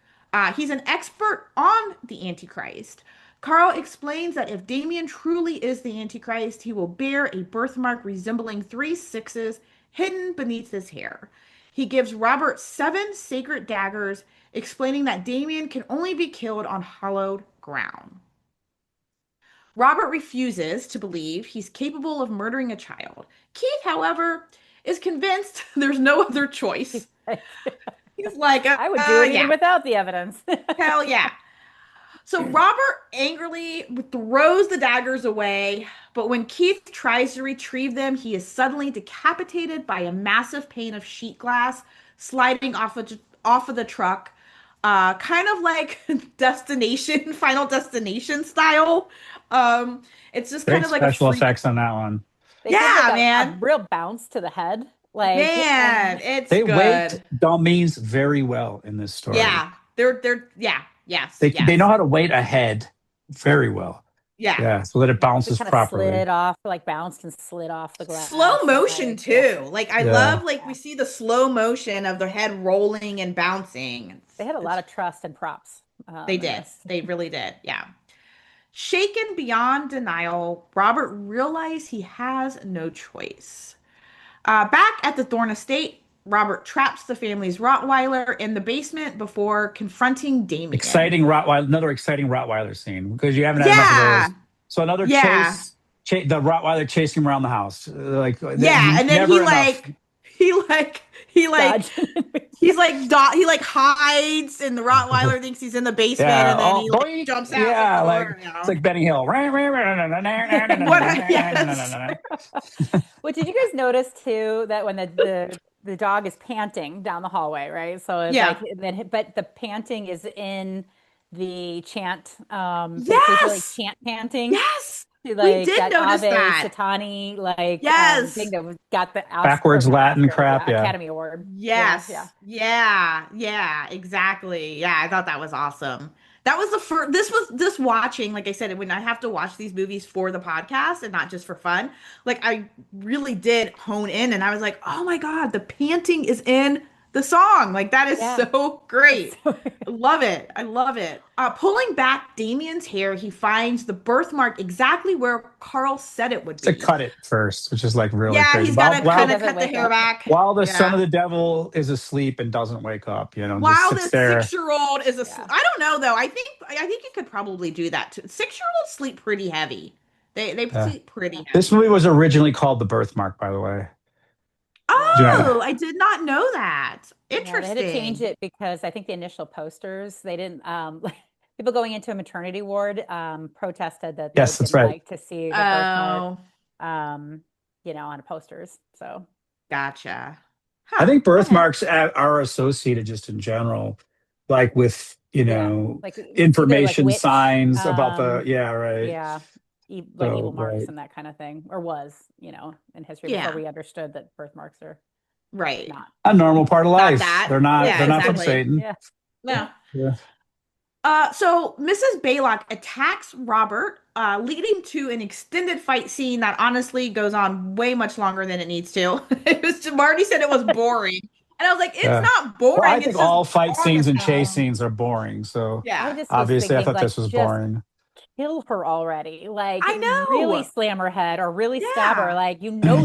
Speaker 1: He's an expert on the Antichrist. Carl explains that if Damien truly is the Antichrist, he will bear a birthmark resembling three sixes hidden beneath his hair. He gives Robert seven sacred daggers, explaining that Damien can only be killed on hallowed ground. Robert refuses to believe he's capable of murdering a child. Keith, however, is convinced there's no other choice. He's like,
Speaker 3: I would do it even
Speaker 1: yeah,
Speaker 3: without the evidence.
Speaker 1: hell yeah. So Robert angrily throws the daggers away, but when Keith tries to retrieve them, he is suddenly decapitated by a massive pane of sheet glass sliding off of the truck. Kind of like Final Destination style. Um, it's just kind
Speaker 2: Great
Speaker 1: of like a
Speaker 2: special
Speaker 1: freak.
Speaker 2: effects on that one.
Speaker 3: They give like
Speaker 1: Yeah,
Speaker 3: a
Speaker 1: man.
Speaker 3: real bounce to the head. Like,
Speaker 1: Man,
Speaker 3: and
Speaker 1: it's
Speaker 2: They weight
Speaker 1: good.
Speaker 2: dummies very well in this story.
Speaker 1: Yeah. They're yeah, yes,
Speaker 2: They know
Speaker 1: yes.
Speaker 2: how to weight a head very well.
Speaker 1: Yeah.
Speaker 2: Yeah, so that it
Speaker 3: it
Speaker 2: bounces
Speaker 3: kind of
Speaker 2: properly.
Speaker 3: slid off, like bounced and slid off the
Speaker 1: Slow
Speaker 3: glass. And
Speaker 1: motion
Speaker 3: like, yeah.
Speaker 1: too. Like I
Speaker 2: Yeah.
Speaker 1: love like we see the slow motion of the head rolling and bouncing.
Speaker 3: They had a lot of trust and props
Speaker 1: They
Speaker 3: in
Speaker 1: did.
Speaker 3: this.
Speaker 1: They really did. Yeah. Shaken beyond denial, Robert realized he has no choice. Back at the Thorne estate, Robert traps the family's Rottweiler in the basement before confronting Damien.
Speaker 2: Another exciting Rottweiler scene because you haven't had enough of
Speaker 1: Yeah,
Speaker 2: those. So another
Speaker 1: yeah,
Speaker 2: the Rottweiler chasing him around the house. Like
Speaker 1: yeah. And then
Speaker 2: never enough.
Speaker 1: he like, he like,
Speaker 3: Dodge.
Speaker 1: he like hides, and the Rottweiler thinks he's in the basement,
Speaker 2: Yeah.
Speaker 1: and then
Speaker 2: Oh,
Speaker 1: he like
Speaker 2: boy.
Speaker 1: jumps out the
Speaker 2: Yeah. Like
Speaker 1: door. You
Speaker 2: it's
Speaker 1: know
Speaker 2: like Benny Hill.
Speaker 1: what? Yes.
Speaker 3: Well, did you guys notice too that when the dog is panting down the hallway, right? So it's
Speaker 1: Yeah.
Speaker 3: like then, but the panting is in the chant. So it's usually
Speaker 1: Yes.
Speaker 3: chant panting.
Speaker 1: Yes.
Speaker 3: like
Speaker 1: did
Speaker 3: that
Speaker 1: notice
Speaker 3: Ave
Speaker 1: that.
Speaker 3: Satani thing
Speaker 1: Yes.
Speaker 3: that got the Oscar,
Speaker 2: Backwards
Speaker 3: not
Speaker 2: Latin
Speaker 3: Oscar,
Speaker 2: crap.
Speaker 3: yeah,
Speaker 2: Yeah.
Speaker 3: Academy Award. Yeah.
Speaker 1: Yes. Yeah. Yeah. Exactly. Yeah. I thought that was awesome. That was the first, this was this watching, like I said, when I have to watch these movies for the podcast and not just for fun, like I really did hone in and I was like, oh my God, the panting is in the song. Like that is
Speaker 3: Yeah.
Speaker 1: so great.
Speaker 3: So-
Speaker 1: I love it. I love it. Pulling back Damien's hair, he finds the birthmark exactly where Carl said it would
Speaker 2: To
Speaker 1: be.
Speaker 2: cut it first, which is like really
Speaker 1: Yeah,
Speaker 2: crazy.
Speaker 1: he's got to
Speaker 3: So he
Speaker 1: kind of
Speaker 3: doesn't
Speaker 1: cut the
Speaker 3: wake
Speaker 1: hair
Speaker 3: up.
Speaker 1: back.
Speaker 2: While the son
Speaker 1: Yeah.
Speaker 2: of the devil is asleep and doesn't wake up, just
Speaker 1: While the
Speaker 2: sits there.
Speaker 1: 6-year-old is asleep.
Speaker 3: Yeah.
Speaker 1: I don't know though. I think you could probably do that too. 6-year-olds sleep pretty heavy. They
Speaker 2: Yeah.
Speaker 1: sleep pretty
Speaker 2: This
Speaker 1: heavy.
Speaker 2: movie was originally called The Birthmark, by the way. Do you know?
Speaker 1: Oh, I did not know that.
Speaker 3: Yeah, they had to change
Speaker 1: Interesting.
Speaker 3: it because I think the initial posters, they didn't like people going into a maternity ward protested that they
Speaker 2: Yes, that's
Speaker 3: didn't
Speaker 2: right.
Speaker 3: like to see the birthmark
Speaker 1: Oh,
Speaker 3: um, on posters. So
Speaker 1: gotcha.
Speaker 2: I
Speaker 1: Huh.
Speaker 2: think
Speaker 1: Okay.
Speaker 2: birthmarks are associated just in general, like with,
Speaker 3: yeah, like either like
Speaker 2: information
Speaker 3: witch,
Speaker 2: signs about yeah, right.
Speaker 3: yeah, like evil
Speaker 2: So,
Speaker 3: marks
Speaker 2: right.
Speaker 3: and that kind of thing, or was, in history before
Speaker 1: Yeah.
Speaker 3: we understood that birthmarks are
Speaker 1: Right.
Speaker 3: not.
Speaker 2: A normal part of
Speaker 1: Not
Speaker 2: life.
Speaker 1: that.
Speaker 3: Yeah,
Speaker 2: They're
Speaker 1: Yeah,
Speaker 2: not from
Speaker 3: exactly.
Speaker 2: Satan.
Speaker 3: Yeah.
Speaker 1: no.
Speaker 2: Yeah.
Speaker 1: So Mrs. Baylock attacks Robert, leading to an extended fight scene that honestly goes on way much longer than it needs to. It was Marty said it was boring, and I was like, it's
Speaker 2: Yeah.
Speaker 1: not
Speaker 2: Well, I
Speaker 1: boring.
Speaker 2: think
Speaker 1: It's just
Speaker 2: all fight
Speaker 1: long
Speaker 2: scenes
Speaker 1: as
Speaker 2: and chase
Speaker 1: hell.
Speaker 2: scenes are boring. So
Speaker 3: I
Speaker 1: Yeah,
Speaker 3: just was
Speaker 2: obviously I
Speaker 3: thinking,
Speaker 2: thought
Speaker 3: like,
Speaker 2: this was
Speaker 3: just
Speaker 2: boring.
Speaker 3: kill her already. Like,
Speaker 1: I
Speaker 3: really
Speaker 1: know.
Speaker 3: slam her head or really stab her.
Speaker 1: Yeah,
Speaker 3: Like,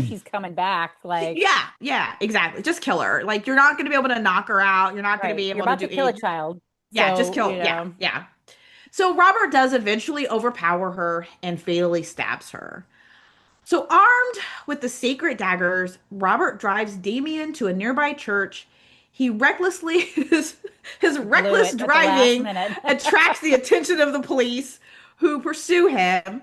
Speaker 3: she's coming back. Like,
Speaker 1: yeah, yeah, exactly. Just kill her. Like you're not going to be able to knock her out. You're not going to
Speaker 3: right.
Speaker 1: be
Speaker 3: You're
Speaker 1: able to
Speaker 3: about
Speaker 1: do
Speaker 3: to kill a
Speaker 1: anything.
Speaker 3: child.
Speaker 1: Yeah, just
Speaker 3: So,
Speaker 1: kill. Yeah, yeah. So Robert does eventually overpower her and fatally stabs her. So, armed with the sacred daggers, Robert drives Damien to a nearby church. He recklessly, his
Speaker 3: blew
Speaker 1: reckless
Speaker 3: it at the last
Speaker 1: driving
Speaker 3: minute.
Speaker 1: attracts the attention of the police who pursue him.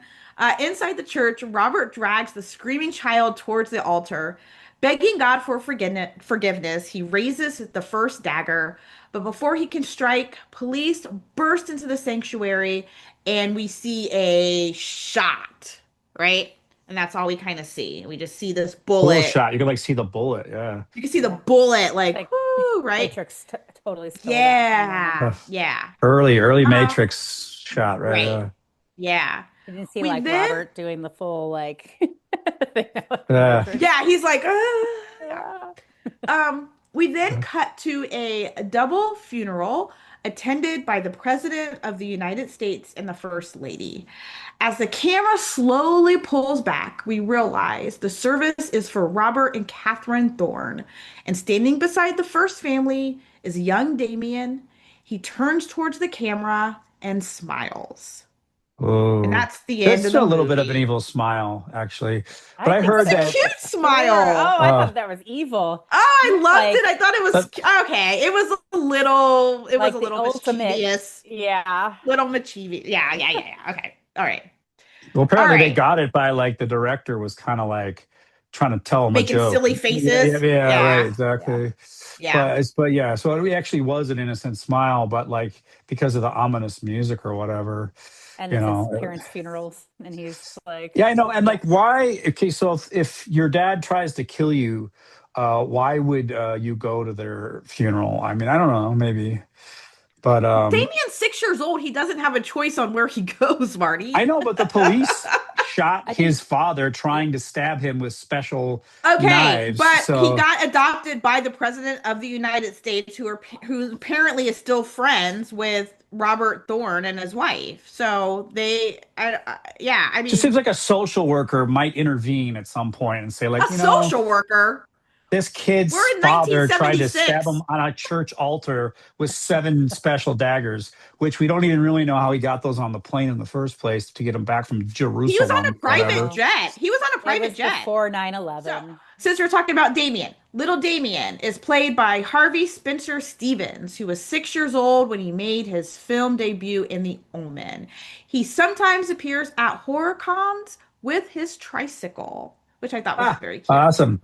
Speaker 1: Inside the church, Robert drags the screaming child towards the altar. Begging God for forgiveness, he raises the first dagger. But before he can strike, police burst into the sanctuary and we see a shot, right? And that's all we kind of see. We just see this
Speaker 2: Cool
Speaker 1: bullet.
Speaker 2: shot. You can like see the bullet. Yeah.
Speaker 1: You can see the
Speaker 3: Yeah.
Speaker 1: bullet, like,
Speaker 3: Like,
Speaker 1: whoo, right?
Speaker 3: Matrix totally stole that from them.
Speaker 1: Yeah,
Speaker 2: Ugh.
Speaker 1: yeah.
Speaker 2: Early
Speaker 1: Uh,
Speaker 2: Matrix shot, right?
Speaker 1: right.
Speaker 2: Yeah.
Speaker 1: Yeah.
Speaker 3: You didn't see
Speaker 1: We
Speaker 3: like
Speaker 1: then,
Speaker 3: Robert doing the full like thing of the
Speaker 2: Yeah.
Speaker 3: Matrix.
Speaker 1: yeah, he's like, yeah.
Speaker 3: Yeah.
Speaker 1: We then cut to a double funeral attended by the President of the United States and the First Lady. As the camera slowly pulls back, we realize the service is for Robert and Catherine Thorne. And standing beside the first family is young Damien. He turns towards the camera and smiles. And
Speaker 2: Oh,
Speaker 1: that's the end of
Speaker 2: that's
Speaker 1: the
Speaker 2: a little bit of an
Speaker 1: movie.
Speaker 2: evil smile, actually. But
Speaker 3: I
Speaker 2: I
Speaker 3: think
Speaker 2: heard
Speaker 1: It's a
Speaker 3: so.
Speaker 2: that.
Speaker 1: cute
Speaker 3: It's fair.
Speaker 1: smile.
Speaker 3: Oh, I
Speaker 2: Uh,
Speaker 3: thought that was evil.
Speaker 1: Oh, I loved it.
Speaker 3: Like
Speaker 1: I thought it was
Speaker 2: but
Speaker 1: okay. It was a
Speaker 3: the
Speaker 1: little
Speaker 3: ultimate.
Speaker 1: mischievous.
Speaker 3: Yeah.
Speaker 1: Little mischievous. Yeah, yeah, yeah, yeah. Okay. All right.
Speaker 2: well,
Speaker 1: All
Speaker 2: apparently they
Speaker 1: right.
Speaker 2: got it by like the director was kind of like trying to tell him a
Speaker 1: Making
Speaker 2: joke.
Speaker 1: silly
Speaker 2: Yeah, yeah,
Speaker 1: faces.
Speaker 2: yeah, right,
Speaker 1: Yeah.
Speaker 3: Yeah.
Speaker 2: exactly.
Speaker 1: Yeah.
Speaker 2: But yeah, so it actually was an innocent smile, but like because of the ominous music or whatever,
Speaker 3: And
Speaker 2: you
Speaker 3: it's his
Speaker 2: know.
Speaker 3: parents' funerals, and he's like,
Speaker 2: Yeah, I know. And
Speaker 3: yeah.
Speaker 2: like, why? Okay, so if your dad tries to kill you, why would you go to their funeral? I mean, I don't know, maybe, but
Speaker 1: Damien's 6 years old. He doesn't have a choice on where he goes,
Speaker 2: I
Speaker 1: Marty.
Speaker 2: know. But the police shot
Speaker 3: I think
Speaker 2: his father trying to stab him with special
Speaker 1: Okay,
Speaker 2: knives.
Speaker 1: but he
Speaker 2: So
Speaker 1: got adopted by the President of the United States, who apparently is still friends with Robert Thorne and his wife. So yeah, I
Speaker 2: just
Speaker 1: mean,
Speaker 2: seems like a social worker might intervene at some point and say,
Speaker 1: a
Speaker 2: like,
Speaker 1: social worker.
Speaker 2: this kid's
Speaker 1: We're in
Speaker 2: father tried to stab
Speaker 1: 1976.
Speaker 2: him on a church altar with 7 special daggers, which we don't even really know how he got those on the plane in the first place to get him back from
Speaker 1: He was on a
Speaker 2: Jerusalem,
Speaker 1: private
Speaker 2: whatever.
Speaker 3: no,
Speaker 1: jet. He was on a
Speaker 3: it
Speaker 1: private
Speaker 3: was
Speaker 1: jet.
Speaker 3: before
Speaker 1: So,
Speaker 3: 9/11.
Speaker 1: since we're talking about Damien, little Damien is played by Harvey Spencer Stevens, who was 6 years old when he made his film debut in The Omen. He sometimes appears at horror cons with his tricycle, which I thought was
Speaker 2: Ah,
Speaker 1: very cute.
Speaker 2: awesome.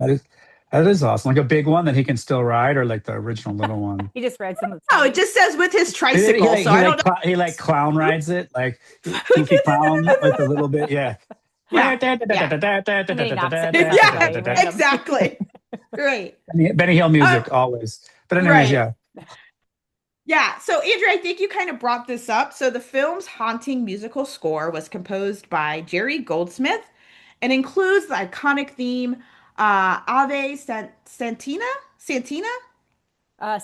Speaker 2: That is awesome. Like a big one that he can still ride, or like the original little one.
Speaker 3: He just read some of the
Speaker 1: Oh, it
Speaker 3: signs.
Speaker 1: just says with his
Speaker 2: He
Speaker 1: tricycle,
Speaker 2: like
Speaker 1: so
Speaker 2: he
Speaker 1: I
Speaker 2: like
Speaker 1: don't
Speaker 2: he like clown rides it, like
Speaker 1: know.
Speaker 2: goofy clown with a little bit. Yeah,
Speaker 1: Yeah. Yeah.
Speaker 3: I'm getting opposite stuff
Speaker 1: Yeah,
Speaker 3: today, random.
Speaker 1: exactly. Right.
Speaker 2: Benny Hill
Speaker 1: Uh,
Speaker 2: music always. But anyways,
Speaker 1: right.
Speaker 2: yeah.
Speaker 1: Yeah. So, Andrew, I think you kind of brought this up. So, the film's haunting musical score was composed by Jerry Goldsmith and includes the iconic theme Ave Santina? Santina?
Speaker 3: I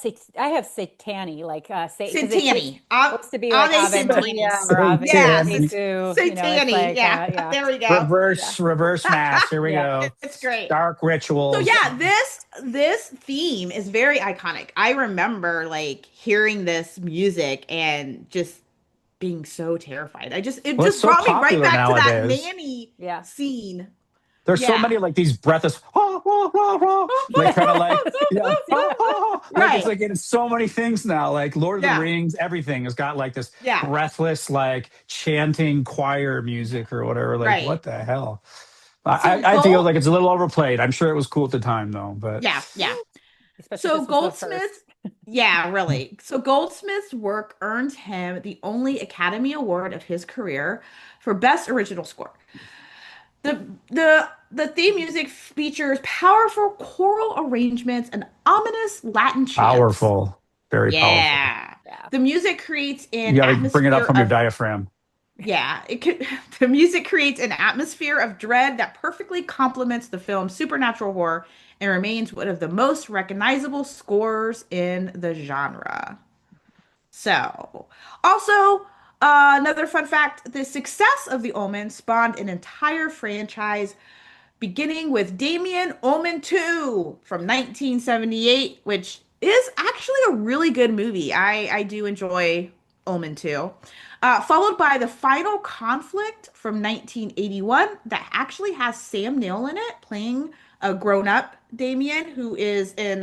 Speaker 3: have Satani, like because it's
Speaker 1: Santani.
Speaker 3: supposed to be like
Speaker 1: Ave
Speaker 3: Ave Maria
Speaker 1: Santanis.
Speaker 3: or Ave
Speaker 1: Yeah.
Speaker 2: Satanic.
Speaker 3: Jesu. You know, it's
Speaker 1: Satani.
Speaker 3: like
Speaker 1: Yeah.
Speaker 3: yeah,
Speaker 1: There we go.
Speaker 3: yeah,
Speaker 2: Reverse mass. Here we
Speaker 3: yeah.
Speaker 2: go.
Speaker 1: It's great.
Speaker 2: Dark
Speaker 1: So
Speaker 2: rituals.
Speaker 1: yeah, this theme is very iconic. I remember like hearing this music and just being so terrified. It
Speaker 2: Well, it's
Speaker 1: just
Speaker 2: so
Speaker 1: brought me right
Speaker 2: popular
Speaker 1: back to that
Speaker 2: nowadays.
Speaker 1: nanny
Speaker 3: Yeah.
Speaker 1: scene.
Speaker 2: There's so
Speaker 1: Yeah.
Speaker 2: many like these breathless, like kind of like, yeah, like it's
Speaker 1: Right.
Speaker 2: like it's so many things now. Like Lord of the
Speaker 1: Yeah.
Speaker 2: Rings, everything has got like this
Speaker 1: Yeah.
Speaker 2: breathless, like chanting choir music or whatever. Like,
Speaker 1: Right.
Speaker 2: what the hell?
Speaker 1: So
Speaker 2: I feel
Speaker 1: Gold,
Speaker 2: like it's a little overplayed. I'm sure it was cool at the time though, but
Speaker 1: yeah, yeah.
Speaker 3: Especially if
Speaker 1: So
Speaker 3: this was the first.
Speaker 1: Goldsmith, yeah, really. So Goldsmith's work earned him the only Academy Award of his career for Best Original Score. The theme music features powerful choral arrangements and ominous Latin chants.
Speaker 2: powerful, very powerful.
Speaker 1: Yeah.
Speaker 3: Yeah.
Speaker 1: The music creates an
Speaker 2: You got to bring it up
Speaker 1: atmosphere
Speaker 2: from your
Speaker 1: of
Speaker 2: diaphragm.
Speaker 1: yeah, it could the music creates an atmosphere of dread that perfectly complements the film's supernatural horror and remains one of the most recognizable scores in the genre. So, also, another fun fact, the success of The Omen spawned an entire franchise beginning with Damien Omen 2 from 1978, which is actually a really good movie. I do enjoy Omen 2. Followed by The Final Conflict from 1981 that actually has Sam Neill in it playing a grown-up Damien who is in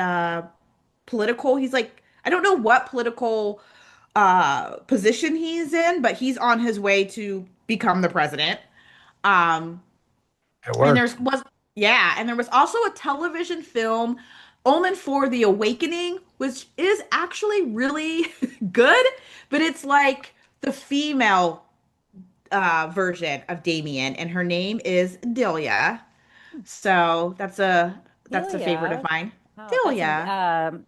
Speaker 1: political. He's like, I don't know what political position he's in, but he's on his way to become the president. Um,
Speaker 2: It
Speaker 1: and
Speaker 2: worked.
Speaker 1: and there was also a television film, Omen for the Awakening, which is actually really good, but it's like the female version of Damien, and her name is Delia. So that's a favorite of
Speaker 3: Delia.
Speaker 1: mine.
Speaker 3: Oh, that's an
Speaker 1: Delia.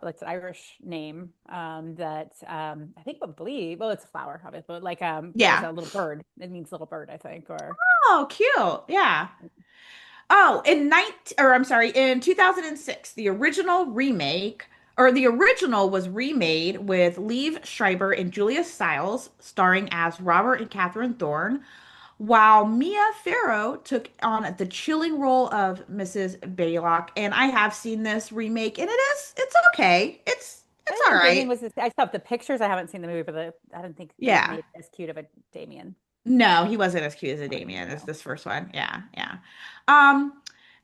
Speaker 3: it's an Irish name that I think I believe, well, it's a flower, obviously, but like there's
Speaker 1: Yeah.
Speaker 3: a little bird. It means little bird, I think, or
Speaker 1: Oh, cute. Yeah. Oh, in 2006, the original was remade with Liev Schreiber and Julia Stiles starring as Robert and Catherine Thorne, while Mia Farrow took on the chilling role of Mrs. Baylock. And I have seen this remake, and it's okay.
Speaker 3: I
Speaker 1: It's
Speaker 3: didn't
Speaker 1: all
Speaker 3: think Damien
Speaker 1: right.
Speaker 3: was. I saw the pictures. I haven't seen the movie, but I didn't think they
Speaker 1: Yeah.
Speaker 3: made as cute of a Damien.
Speaker 1: No, he wasn't as cute as a Damien as
Speaker 3: No.
Speaker 1: this first one. Yeah, yeah. Um,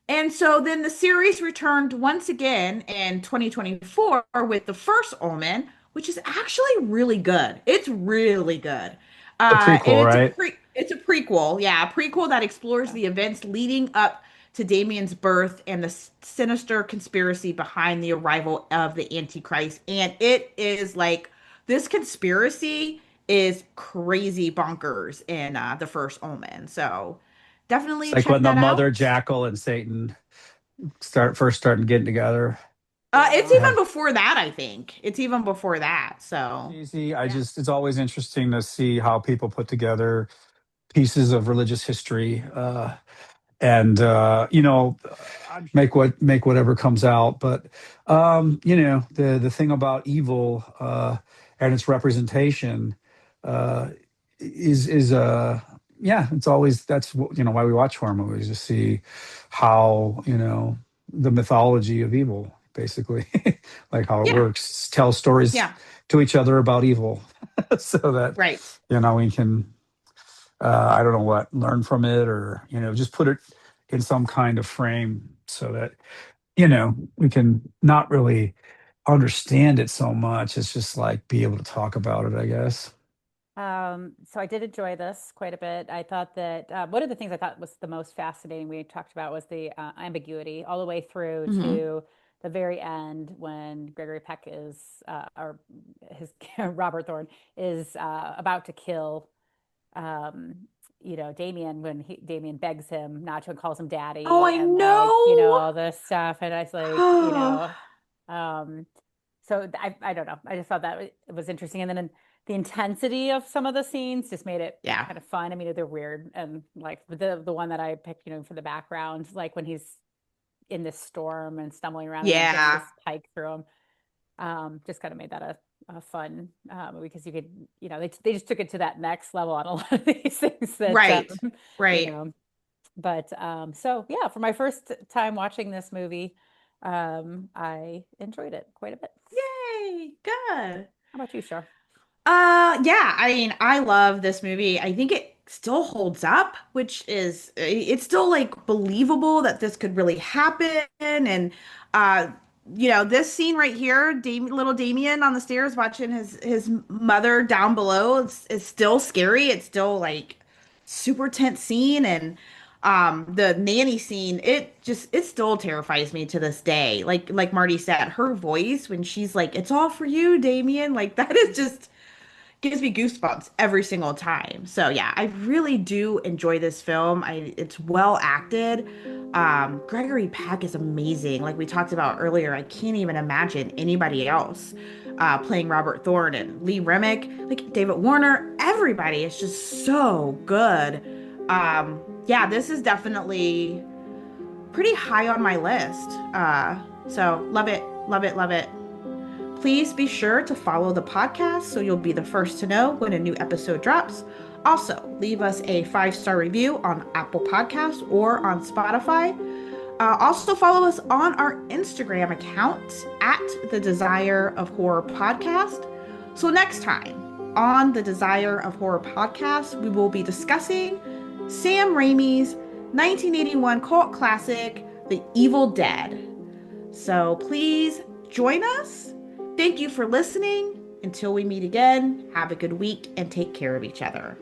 Speaker 1: And so then the series returned once again in 2024 with the first Omen, which is actually really good. It's really good.
Speaker 2: A
Speaker 1: And
Speaker 2: prequel, right?
Speaker 1: it's a prequel. Yeah, a prequel that explores
Speaker 3: Yeah.
Speaker 1: the events leading up to Damien's birth and the sinister conspiracy behind the arrival of the Antichrist. And it is like this conspiracy is crazy bonkers in the first Omen. So
Speaker 2: It's
Speaker 1: definitely
Speaker 2: like
Speaker 1: check
Speaker 2: when the
Speaker 1: that
Speaker 2: mother
Speaker 1: out.
Speaker 2: jackal and Satan starting getting together.
Speaker 1: It's
Speaker 3: Yeah.
Speaker 1: even
Speaker 2: Yeah.
Speaker 1: before that, I think. It's even before that. So,
Speaker 2: Easy.
Speaker 1: yeah.
Speaker 2: It's always interesting to see how people put together pieces of religious history. And make whatever comes out, but the thing about evil and its representation uh is yeah, it's always why we watch horror movies, to see how the mythology of evil, basically, like how it
Speaker 1: Yeah.
Speaker 2: works, tell stories
Speaker 1: Yeah.
Speaker 2: to each other about evil, so that
Speaker 1: Right.
Speaker 2: we can I don't know what, learn from it, or just put it in some kind of frame so that we can not really understand it so much. It's just like be able to talk about it, I guess.
Speaker 3: So I did enjoy this quite a bit. I thought that one of the things I thought was the most fascinating we talked about was the ambiguity all the way through
Speaker 1: Hmm.
Speaker 3: to the very end when Gregory Peck or his Robert Thorne is about to kill um, Damien, when Damien begs him not to and calls him
Speaker 1: Oh,
Speaker 3: daddy
Speaker 1: I
Speaker 3: and like,
Speaker 1: know.
Speaker 3: all this stuff. And I was like, um, so I don't know. I just thought that it was interesting. And then the intensity of some of the scenes just made it
Speaker 1: Yeah.
Speaker 3: kind of fun. I mean, they're weird. And like the one that I picked, for the background, like when he's in this storm and stumbling around and then gets
Speaker 1: Yeah.
Speaker 3: this pike through him. Just kind of made that a fun movie because you could, they just took it to that next level on a lot of these things that,
Speaker 1: Right.
Speaker 3: you
Speaker 1: Right.
Speaker 3: know, but so yeah, for my first time watching this movie, I enjoyed it quite a bit.
Speaker 1: Yay. Good.
Speaker 3: How about you, Shar?
Speaker 1: Yeah, I mean, I love this movie. I think it still holds up, which is it's still like believable that this could really happen. And uh, this scene right here, little Damien on the stairs watching his mother down below, is still scary. It's still like super tense scene. And the nanny scene, it still terrifies me to this day. Like Marty said, her voice when she's like, "It's all for you, Damien," like that is just gives me goosebumps every single time. So yeah, I really do enjoy this film. It's well acted. Gregory Peck is amazing. Like we talked about earlier, I can't even imagine anybody else playing Robert Thorne and Lee Remick, like David Warner. Everybody is just so good. Yeah, this is definitely pretty high on my list. So love it, love it, love it. Please be sure to follow the podcast so you'll be the first to know when a new episode drops. Also, leave us a 5-star review on Apple Podcasts or on Spotify. Also, follow us on our Instagram account at the Desire of Horror Podcast. So, next time on the Desire of Horror Podcast, we will be discussing Sam Raimi's 1981 cult classic, The Evil Dead. So, please join us. Thank you for listening. Until we meet again, have a good week and take care of each other.